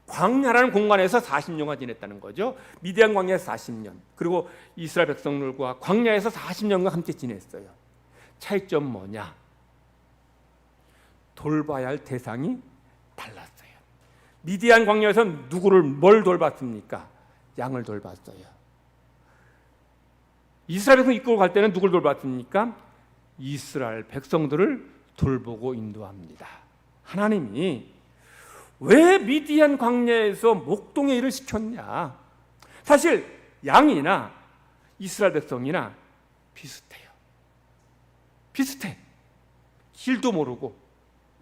광야라는 공간에서 40년간 지냈다는 거죠. 미디안 광야에서 40년, 그리고 이스라엘 백성들과 광야에서 40년간 함께 지냈어요. 차이점은 뭐냐? 돌봐야 할 대상이 달랐어요. 미디안 광야에서는 뭘 돌봤습니까? 양을 돌봤어요. 이스라엘 백성 이끌고 갈 때는 누굴 돌봤습니까? 이스라엘 백성들을 돌보고 인도합니다. 하나님이 왜 미디안 광야에서 목동의 일을 시켰냐? 사실 양이나 이스라엘 백성이나 비슷해요. 비슷해. 길도 모르고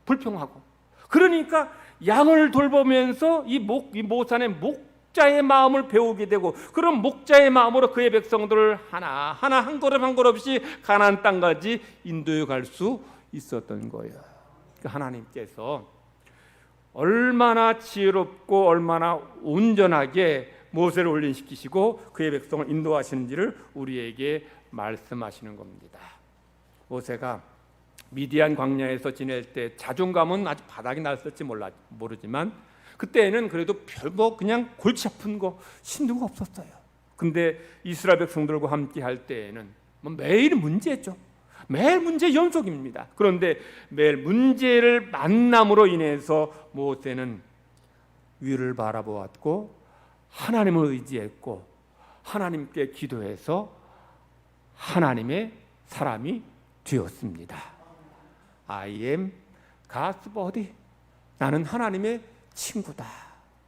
불평하고. 그러니까 양을 돌보면서 이 모산의 목자의 마음을 배우게 되고, 그런 목자의 마음으로 그의 백성들을 하나하나 한 걸음 한 걸음씩 가나안 땅까지 인도해 갈 수 있었던 거예요. 그러니까 하나님께서 얼마나 지혜롭고 얼마나 온전하게 모세를 훈련시키시고 그의 백성을 인도하시는지를 우리에게 말씀하시는 겁니다. 모세가 미디안 광야에서 지낼 때 자존감은 아주 바닥이 났을지 모르지만 그때는 그래도 별뭐 그냥 골치 아픈 거 힘든 거 없었어요. 근데 이스라엘 백성들과 함께 할 때에는 매일 문제죠. 매일 문제 연속입니다. 그런데 매일 문제를 만남으로 인해서 모세는 위를 바라보았고 하나님을 의지했고 하나님께 기도해서 하나님의 사람이 되었습니다. I am God's body. 나는 하나님의 친구다.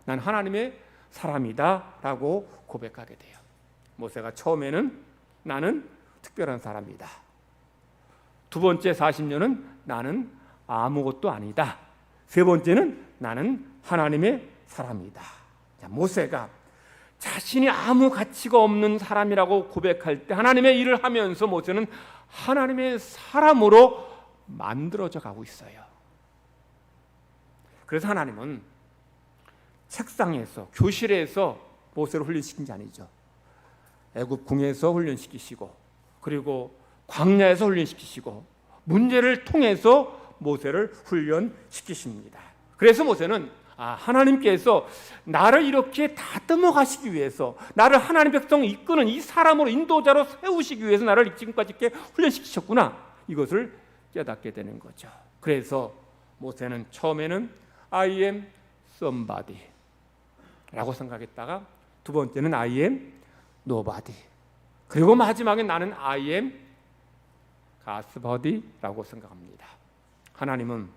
난 하나님의 사람이다 라고 고백하게 돼요. 모세가 처음에는 나는 특별한 사람이다. 두 번째 40년은 나는 아무것도 아니다. 세 번째는 나는 하나님의 사람이다. 자, 모세가 자신이 아무 가치가 없는 사람이라고 고백할 때 하나님의 일을 하면서 모세는 하나님의 사람으로 만들어져 가고 있어요. 그래서 하나님은 책상에서, 교실에서 모세를 훈련시킨 게 아니죠. 애굽 궁에서 훈련시키시고, 그리고 광야에서 훈련시키시고, 문제를 통해서 모세를 훈련시키십니다. 그래서 모세는 하나님께서 나를 이렇게 다듬어 가시기 위해서, 나를 하나님 백성 이끄는 이 사람으로 인도자로 세우시기 위해서 나를 지금까지 이렇게 훈련시키셨구나, 이것을 깨닫게 되는 거죠. 그래서 모세는 처음에는 I am somebody 라고 생각했다가 두 번째는 I am nobody, 그리고 마지막에 나는 I am God's body라고 생각합니다. 하나님은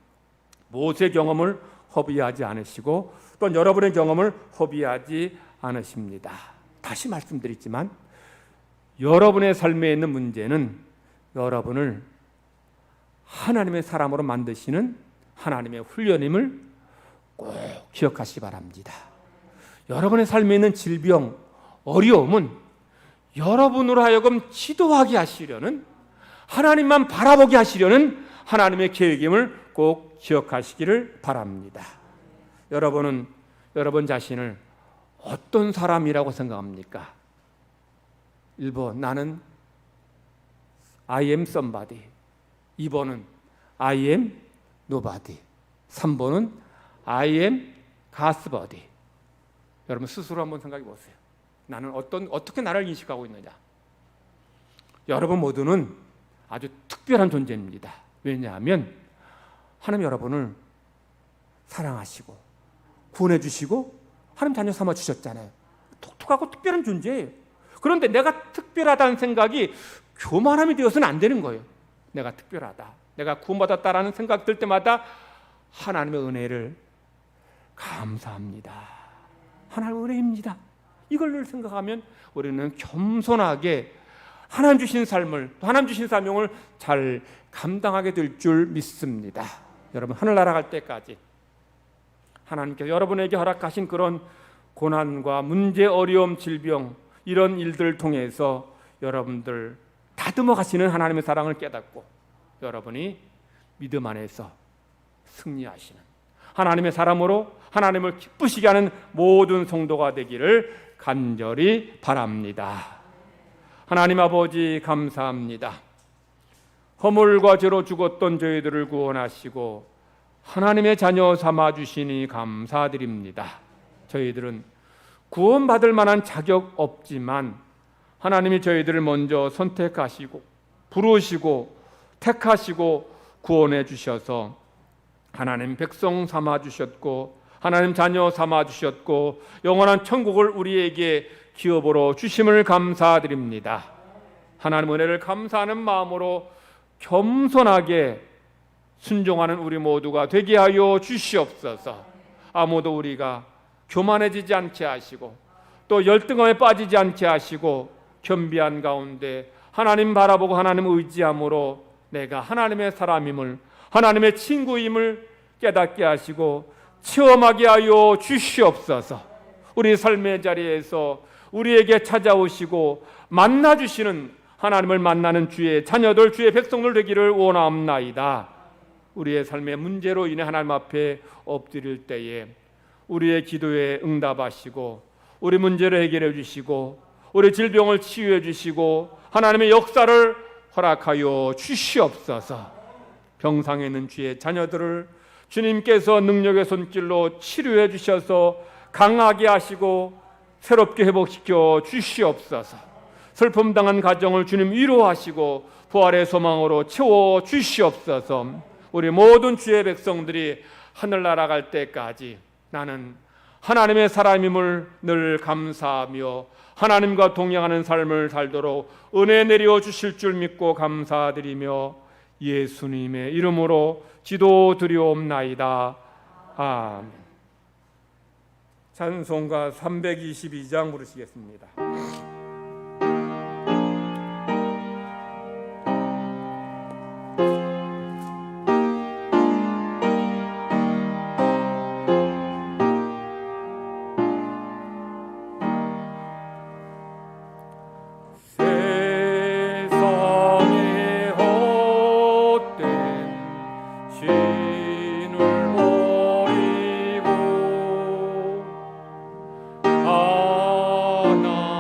모세 경험을 허비하지 않으시고 또한 여러분의 경험을 허비하지 않으십니다. 다시 말씀드리지만 여러분의 삶에 있는 문제는 여러분을 하나님의 사람으로 만드시는 하나님의 훈련임을 꼭 기억하시기 바랍니다. 여러분의 삶에 있는 질병, 어려움은 여러분으로 하여금 지도하게 하시려는, 하나님만 바라보게 하시려는 하나님의 계획임을 꼭 기억하시기를 바랍니다. 여러분은 여러분 자신을 어떤 사람이라고 생각합니까? 1번 나는 I am somebody, 2번은 I am nobody, 3번은 I am God's body. 여러분 스스로 한번 생각해 보세요. 나는 어떻게 나를 인식하고 있느냐? 여러분 모두는 아주 특별한 존재입니다. 왜냐하면 하나님 여러분을 사랑하시고 구원해 주시고 하나님 자녀 삼아 주셨잖아요. 독특하고 특별한 존재예요. 그런데 내가 특별하다는 생각이 교만함이 되어서는 안 되는 거예요. 내가 특별하다, 내가 구원받았다라는 생각 들 때마다 하나님의 은혜를 감사합니다. 하나님의 은혜입니다. 이걸 늘 생각하면 우리는 겸손하게 하나님 주신 삶을, 또 하나님 주신 사명을 잘 감당하게 될 줄 믿습니다. 여러분 하늘나라 갈 때까지 하나님께서 여러분에게 허락하신 그런 고난과 문제, 어려움, 질병 이런 일들을 통해서 여러분들 다듬어 가시는 하나님의 사랑을 깨닫고 여러분이 믿음 안에서 승리하시는 하나님의 사람으로 하나님을 기쁘시게 하는 모든 성도가 되기를 간절히 바랍니다. 하나님 아버지 감사합니다. 허물과 죄로 죽었던 저희들을 구원하시고 하나님의 자녀 삼아주시니 감사드립니다. 저희들은 구원받을 만한 자격 없지만 하나님이 저희들을 먼저 선택하시고 부르시고 택하시고 구원해 주셔서 하나님 백성 삼아주셨고 하나님 자녀 삼아주셨고 영원한 천국을 우리에게 기업으로 주심을 감사드립니다. 하나님 은혜를 감사하는 마음으로 겸손하게 순종하는 우리 모두가 되게 하여 주시옵소서. 아무도 우리가 교만해지지 않게 하시고 또 열등감에 빠지지 않게 하시고 겸비한 가운데 하나님 바라보고 하나님 의지함으로 내가 하나님의 사람임을 하나님의 친구임을 깨닫게 하시고 체험하게 하여 주시옵소서. 우리 삶의 자리에서 우리에게 찾아오시고 만나주시는 하나님을 만나는 주의 자녀들 주의 백성들 되기를 원하옵나이다. 우리의 삶의 문제로 인해 하나님 앞에 엎드릴 때에 우리의 기도에 응답하시고 우리 문제를 해결해 주시고 우리 질병을 치유해 주시고 하나님의 역사를 허락하여 주시옵소서. 병상에 있는 주의 자녀들을 주님께서 능력의 손길로 치료해 주셔서 강하게 하시고 새롭게 회복시켜 주시옵소서. 슬픔 당한 가정을 주님 위로하시고 부활의 소망으로 채워 주시옵소서. 우리 모든 주의 백성들이 하늘나라 갈 때까지 나는 하나님의 사람임을 늘 감사하며 하나님과 동행하는 삶을 살도록 은혜 내려 주실 줄 믿고 감사드리며 예수님의 이름으로 기도드리옵나이다. 아멘. 찬송가 322장 부르시겠습니다. 하나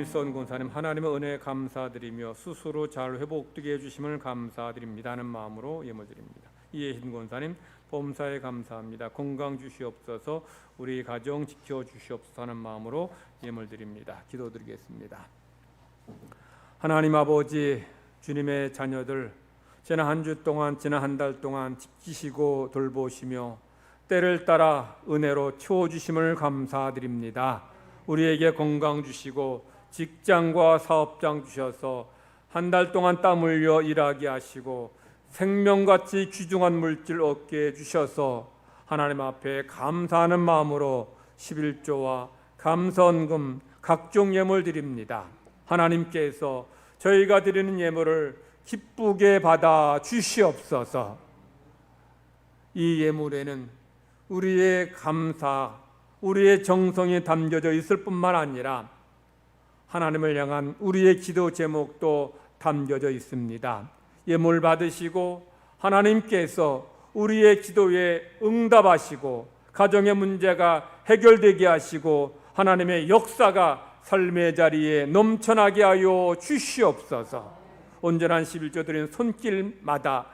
이일선 권사님, 하나님의 은혜에 감사드리며 스스로 잘 회복되게 해주심을 감사드립니다 하는 마음으로 예물 드립니다. 이혜신 권사님, 범사에 감사합니다. 건강 주시옵소서, 우리 가정 지켜주시옵소서 하는 마음으로 예물 드립니다. 기도드리겠습니다. 하나님 아버지, 주님의 자녀들 지난 한 주 동안, 지난 한 달 동안 지키시고 돌보시며 때를 따라 은혜로 채워주심을 감사드립니다. 우리에게 건강 주시고 직장과 사업장 주셔서 한 달 동안 땀 흘려 일하게 하시고 생명같이 귀중한 물질 얻게 해주셔서 하나님 앞에 감사하는 마음으로 11조와 감선금 각종 예물 드립니다. 하나님께서 저희가 드리는 예물을 기쁘게 받아 주시옵소서. 이 예물에는 우리의 감사, 우리의 정성이 담겨져 있을 뿐만 아니라 하나님을 향한 우리의 기도 제목도 담겨져 있습니다. 예물 받으시고 하나님께서 우리의 기도에 응답하시고 가정의 문제가 해결되게 하시고 하나님의 역사가 삶의 자리에 넘쳐나게 하여 주시옵소서. 온전한 11조 드린 손길마다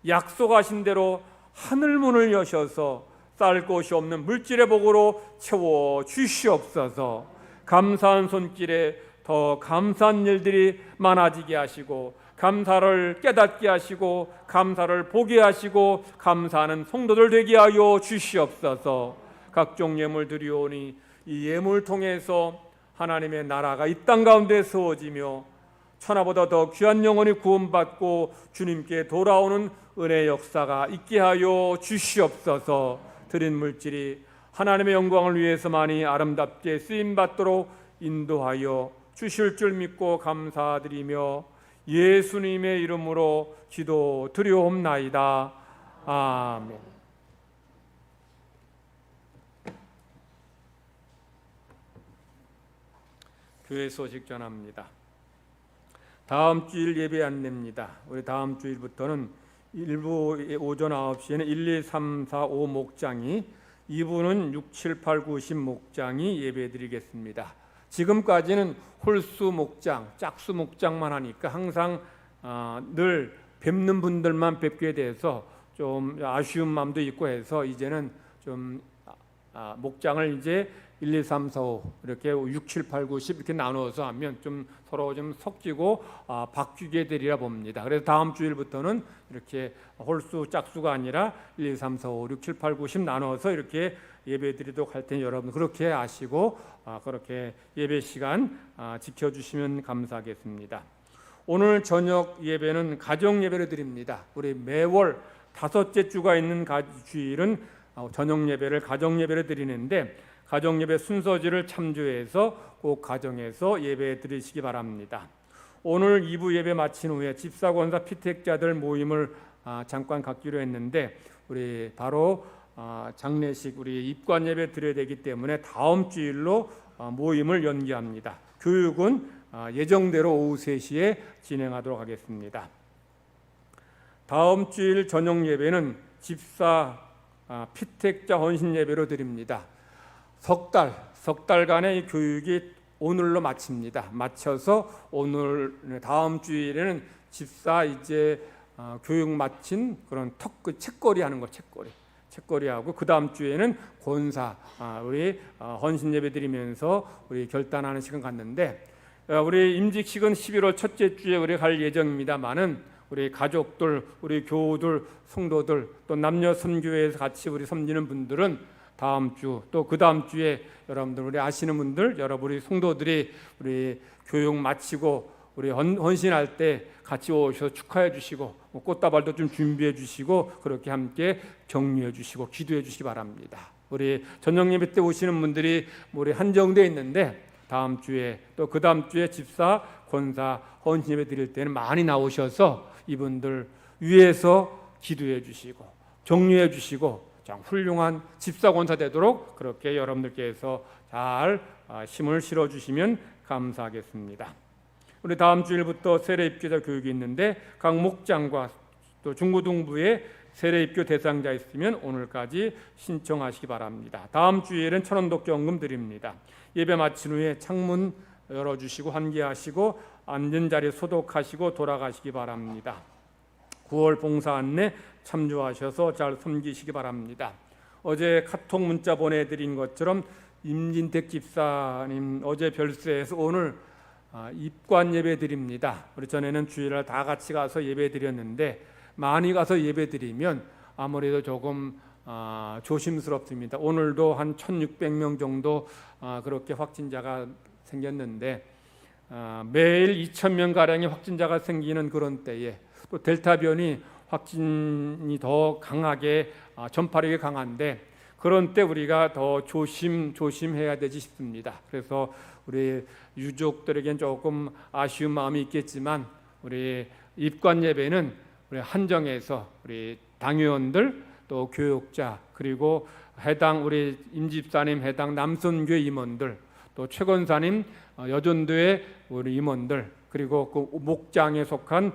약속하신 대로 하늘문을 여셔서 쌓을 곳이 없는 물질의 복으로 채워 주시옵소서. 감사한 손길에 더 감사한 일들이 많아지게 하시고 감사를 깨닫게 하시고 감사를 보게 하시고 감사하는 성도들 되게 하여 주시옵소서. 각종 예물 드리오니 이 예물 통해서 하나님의 나라가 이 땅 가운데 세워지며 천하보다 더 귀한 영혼이 구원받고 주님께 돌아오는 은혜의 역사가 있게 하여 주시옵소서. 드린 물질이 하나님의 영광을 위해서만이 아름답게 쓰임받도록 인도하여 주실 줄 믿고 감사드리며 예수님의 이름으로 기도 드리옵나이다. 아멘. 교회 소식 전합니다. 다음 주일 예배 안내입니다. 우리 다음 주일부터는 1부 오전 9시에는 1, 2, 3, 4, 5 목장이, 2부는 6, 7, 8, 9, 10 목장이 예배 드리겠습니다. 지금까지는 홀수 목장, 짝수 목장만 하니까 항상 늘 뵙는 분들만 뵙게 돼서 좀 아쉬운 마음도 있고 해서 이제는 좀 목장을 이제 1, 2, 3, 4, 5 이렇게 6, 7, 8, 9, 10 이렇게 나누어서 하면 좀 서로 좀 섞이고 바뀌게 되리라 봅니다. 그래서 다음 주일부터는 이렇게 홀수 짝수가 아니라 1, 2, 3, 4, 5, 6, 7, 8, 9, 10 나눠서 이렇게 예배드리도록 할 테니 여러분 그렇게 아시고 그렇게 예배 시간 지켜주시면 감사하겠습니다. 오늘 저녁 예배는 가정 예배를 드립니다. 우리 매월 5째 주가 있는 주일은 저녁 예배를 가정 예배를 드리는데 가정 예배 순서지를 참조해서 꼭 가정에서 예배 드리시기 바랍니다. 오늘 2부 예배 마친 후에 집사권사 피택자들 모임을 잠깐 갖기로 했는데 우리 바로 장례식 우리 입관 예배 드려야 되기 때문에 다음 주일로 모임을 연기합니다. 교육은 예정대로 오후 3시에 진행하도록 하겠습니다. 다음 주일 저녁 예배는 집사 피택자 헌신 예배로 드립니다. 석 달간의 이 교육이 오늘로 마칩니다. 마쳐서 오늘 다음 주일에는 집사 이제 교육 마친 그런 책거리 하는 거 책거리 하고 그 다음 주에는 권사 우리 헌신 예배 드리면서 우리 결단하는 시간 갖는데 우리 임직식은 11월 첫째 주에 우리 갈 예정입니다만은 우리 가족들, 우리 교우들, 성도들 또 남녀 선교회에서 같이 우리 섬기는 분들은 다음 주 또 그 다음 주에 여러분들 우리 아시는 분들 여러분 우리 성도들이 우리 교육 마치고 우리 헌신할 때 같이 오셔서 축하해 주시고 꽃다발도 좀 준비해 주시고 그렇게 함께 격려해 주시고 기도해 주시기 바랍니다. 우리 저녁 예배 때 오시는 분들이 우리 한정되어 있는데 다음 주에 또 그 다음 주에 집사, 권사, 헌신 예배 드릴 때는 많이 나오셔서 이분들 위해서 기도해 주시고 격려해 주시고 훌륭한 집사 권사 되도록 그렇게 여러분들께서 잘 힘을 실어 주시면 감사하겠습니다. 우리 다음 주일부터 세례 입교자 교육이 있는데 각 목장과 또 중고등부에 세례 입교 대상자 있으면 오늘까지 신청하시기 바랍니다. 다음 주일은 천원독 경금 드립니다. 예배 마친 후에 창문 열어주시고 환기하시고 앉은 자리 소독하시고 돌아가시기 바랍니다. 9월 봉사 안내 참조하셔서 잘 섬기시기 바랍니다. 어제 카톡 문자 보내드린 것처럼 임진택 집사님 어제 별세해서 오늘 입관 예배 드립니다. 우리 전에는 주일날 다 같이 가서 예배 드렸는데 많이 가서 예배 드리면 아무래도 조금 조심스럽습니다. 오늘도 한 1600명 정도 그렇게 확진자가 생겼는데 매일 2000명 가량의 확진자가 생기는 그런 때에 또 델타 변이 확진이 더 강하게 전파력이 강한데 그런 때 우리가 더 조심해야 되지 싶습니다. 그래서 우리 유족들에겐 조금 아쉬운 마음이 있겠지만 우리 입관 예배는 우리 한정해서 우리 당회원들 또 교육자 그리고 해당 우리 임집사님 해당 남선교회 임원들 또 최건사님 여전도의 우리 임원들 그리고 그 목장에 속한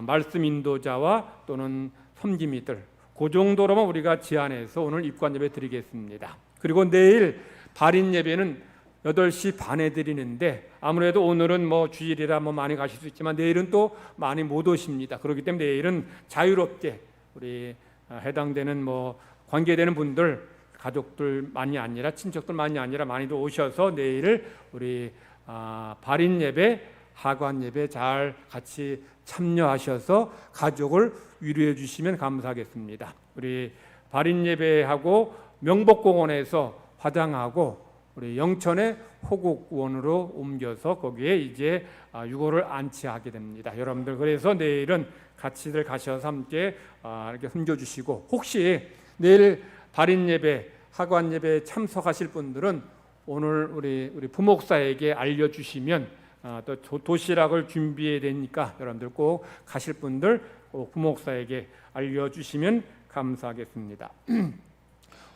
말씀 인도자와 또는 섬김이들 그 정도로만 우리가 제안해서 오늘 입관 예배 드리겠습니다. 그리고 내일 발인 예배는 8시 반에 드리는데 아무래도 오늘은 뭐 주일이라 뭐 많이 가실 수 있지만 내일은 또 많이 못 오십니다. 그렇기 때문에 내일은 자유롭게 우리 해당되는 뭐 관계되는 분들 가족들만이 아니라 친척들만이 아니라 많이도 오셔서 내일 우리 발인 예배 하관 예배 잘 같이 참여하셔서 가족을 위로해 주시면 감사하겠습니다. 우리 발인 예배하고 명복공원에서 화장하고 우리 영천의 호국원으로 옮겨서 거기에 이제 유골을 안치하게 됩니다. 여러분들 그래서 내일은 같이들 가셔서 함께 이렇게 섬겨주시고 혹시 내일 발인 예배, 하관 예배에 참석하실 분들은 오늘 우리 부목사에게 알려주시면 또 도시락을 준비해야 되니까 여러분들 꼭 가실 분들 꼭 부목사에게 알려주시면 감사하겠습니다.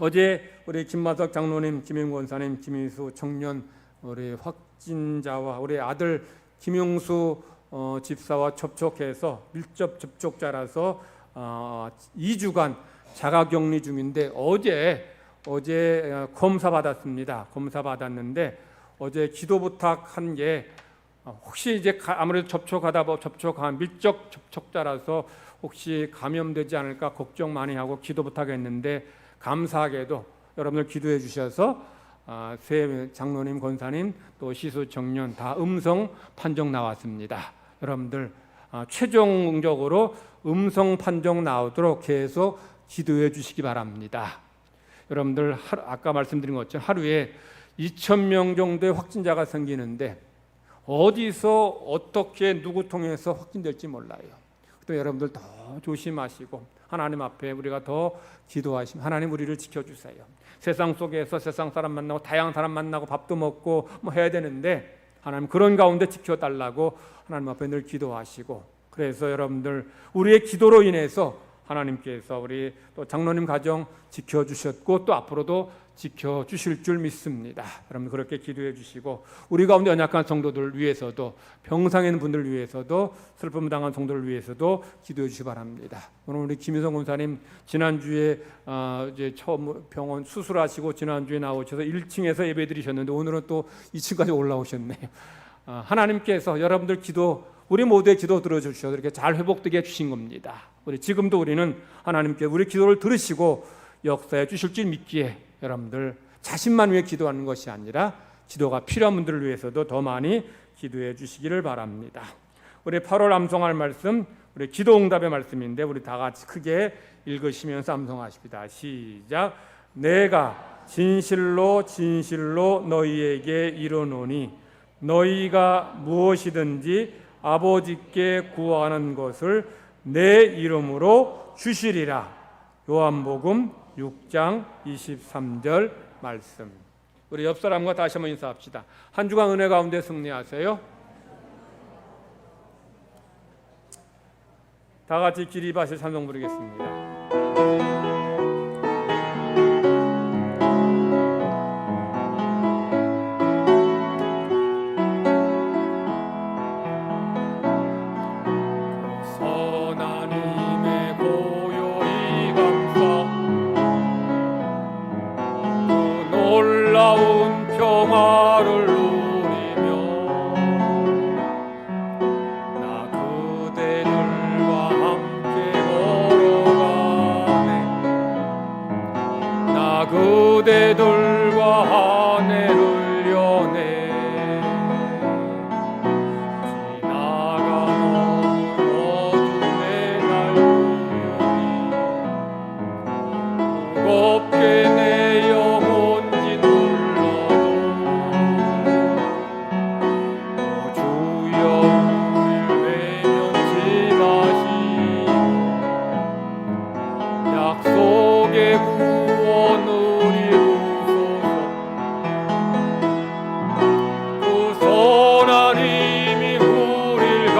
어제 우리 김마석 장로님, 김영구 원사님, 김인수 청년 우리 확진자와 우리 아들 김용수 집사와 접촉해서 밀접 접촉자라서 2주간 자가격리 중인데 어제 검사 받았습니다. 검사 받았는데 어제 기도 부탁한 게 혹시 이제 아무래도 접촉한 밀접 접촉자라서 혹시 감염되지 않을까 걱정 많이 하고 기도 부탁했는데 감사하게도 여러분들 기도해 주셔서 세 장로님, 권사님 또 시수 청년 다 음성 판정 나왔습니다. 여러분들 최종적으로 음성 판정 나오도록 계속 기도해 주시기 바랍니다. 여러분들 아까 말씀드린 것처럼 하루에 2,000명 정도의 확진자가 생기는데 어디서 어떻게 누구 통해서 확진될지 몰라요. 또 여러분들 더 조심하시고 하나님 앞에 우리가 더 기도하시면 하나님 우리를 지켜주세요. 세상 속에서 세상 사람 만나고 다양한 사람 만나고 밥도 먹고 뭐 해야 되는데 하나님 그런 가운데 지켜달라고 하나님 앞에 늘 기도하시고 그래서 여러분들 우리의 기도로 인해서 하나님께서 우리 또 장로님 가정 지켜주셨고 또 앞으로도 지켜주실 줄 믿습니다. 여러분 그렇게 기도해 주시고 우리 가운데 연약한 성도들 위해서도 병상에 있는 분들 위해서도 슬픔 당한 성도들 위해서도 기도해 주시기 바랍니다. 오늘 우리 김유성 권사님 지난주에 이제 처음 병원 수술하시고 지난주에 나오셔서 1층에서 예배 드리셨는데 오늘은 또 2층까지 올라오셨네요. 하나님께서 여러분들 기도 우리 모두의 기도 들어주셔서 이렇게 잘 회복되게 해주신 겁니다. 우리 지금도 우리는 하나님께 우리 기도를 들으시고 역사해 주실 줄 믿기에 여러분들 자신만 위해 기도하는 것이 아니라 기도가 필요한 분들을 위해서도 더 많이 기도해 주시기를 바랍니다. 우리 8월 암송할 말씀 우리 기도응답의 말씀인데 우리 다 같이 크게 읽으시면서 암송하십니다. 시작. 내가 진실로 진실로 너희에게 이르노니 너희가 무엇이든지 아버지께 구하는 것을 내 이름으로 주시리라. 요한복음 6장 23절 말씀. 우리 옆 사람과 다시 한번 인사합시다. 한 주간 은혜 가운데 승리하세요. 다 같이 기리바시 찬송 부르겠습니다. 평화를 누리며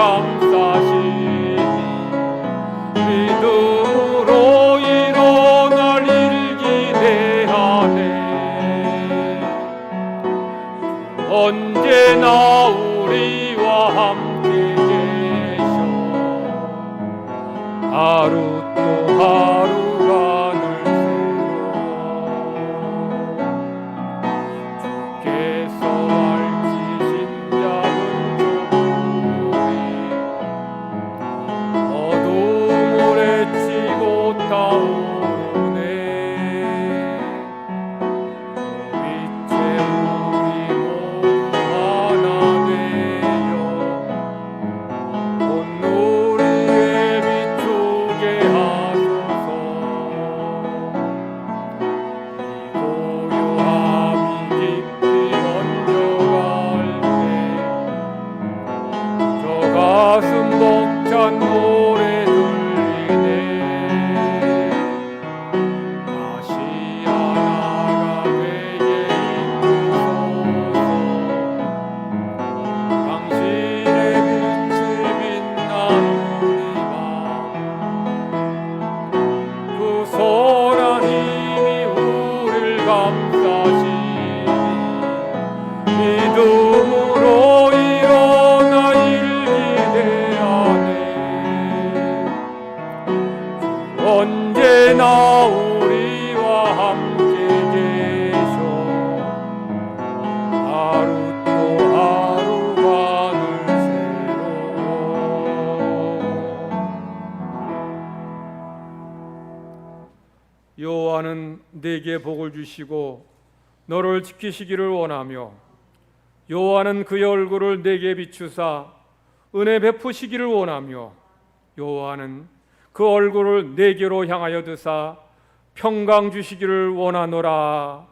감싸시니 믿음으로 일어날 일 기대하네. 언제나 우리와 함께 계셔 하루 또 하루가 늘 새로 주께서 밝히신 작은 조금이 어둠을 헤치고 타오르네. 저 빛에 우리 모두 하나 되어 온 우리에 비추게 하소서. 이 고요함이 깊이 번져갈 때 저 가슴 벅찬 노래 들리네. 다시 하나가 되게 이끄소서. 당신의 빛이 빛나는 이 밤 그 선한 힘이 우릴 감싸시니 믿음으로 일어나 일 기대하네. 주 언제나 우리와 함께 계셔 하루 또 하루가 늘 새로. 여호와는 내게 복을 주시고 너를 지키시기를 원하며 여호와는 그의 얼굴을 내게 비추사 은혜 베푸시기를 원하며 여호와는 그 얼굴을 내게로 향하여 드사 평강 주시기를 원하노라.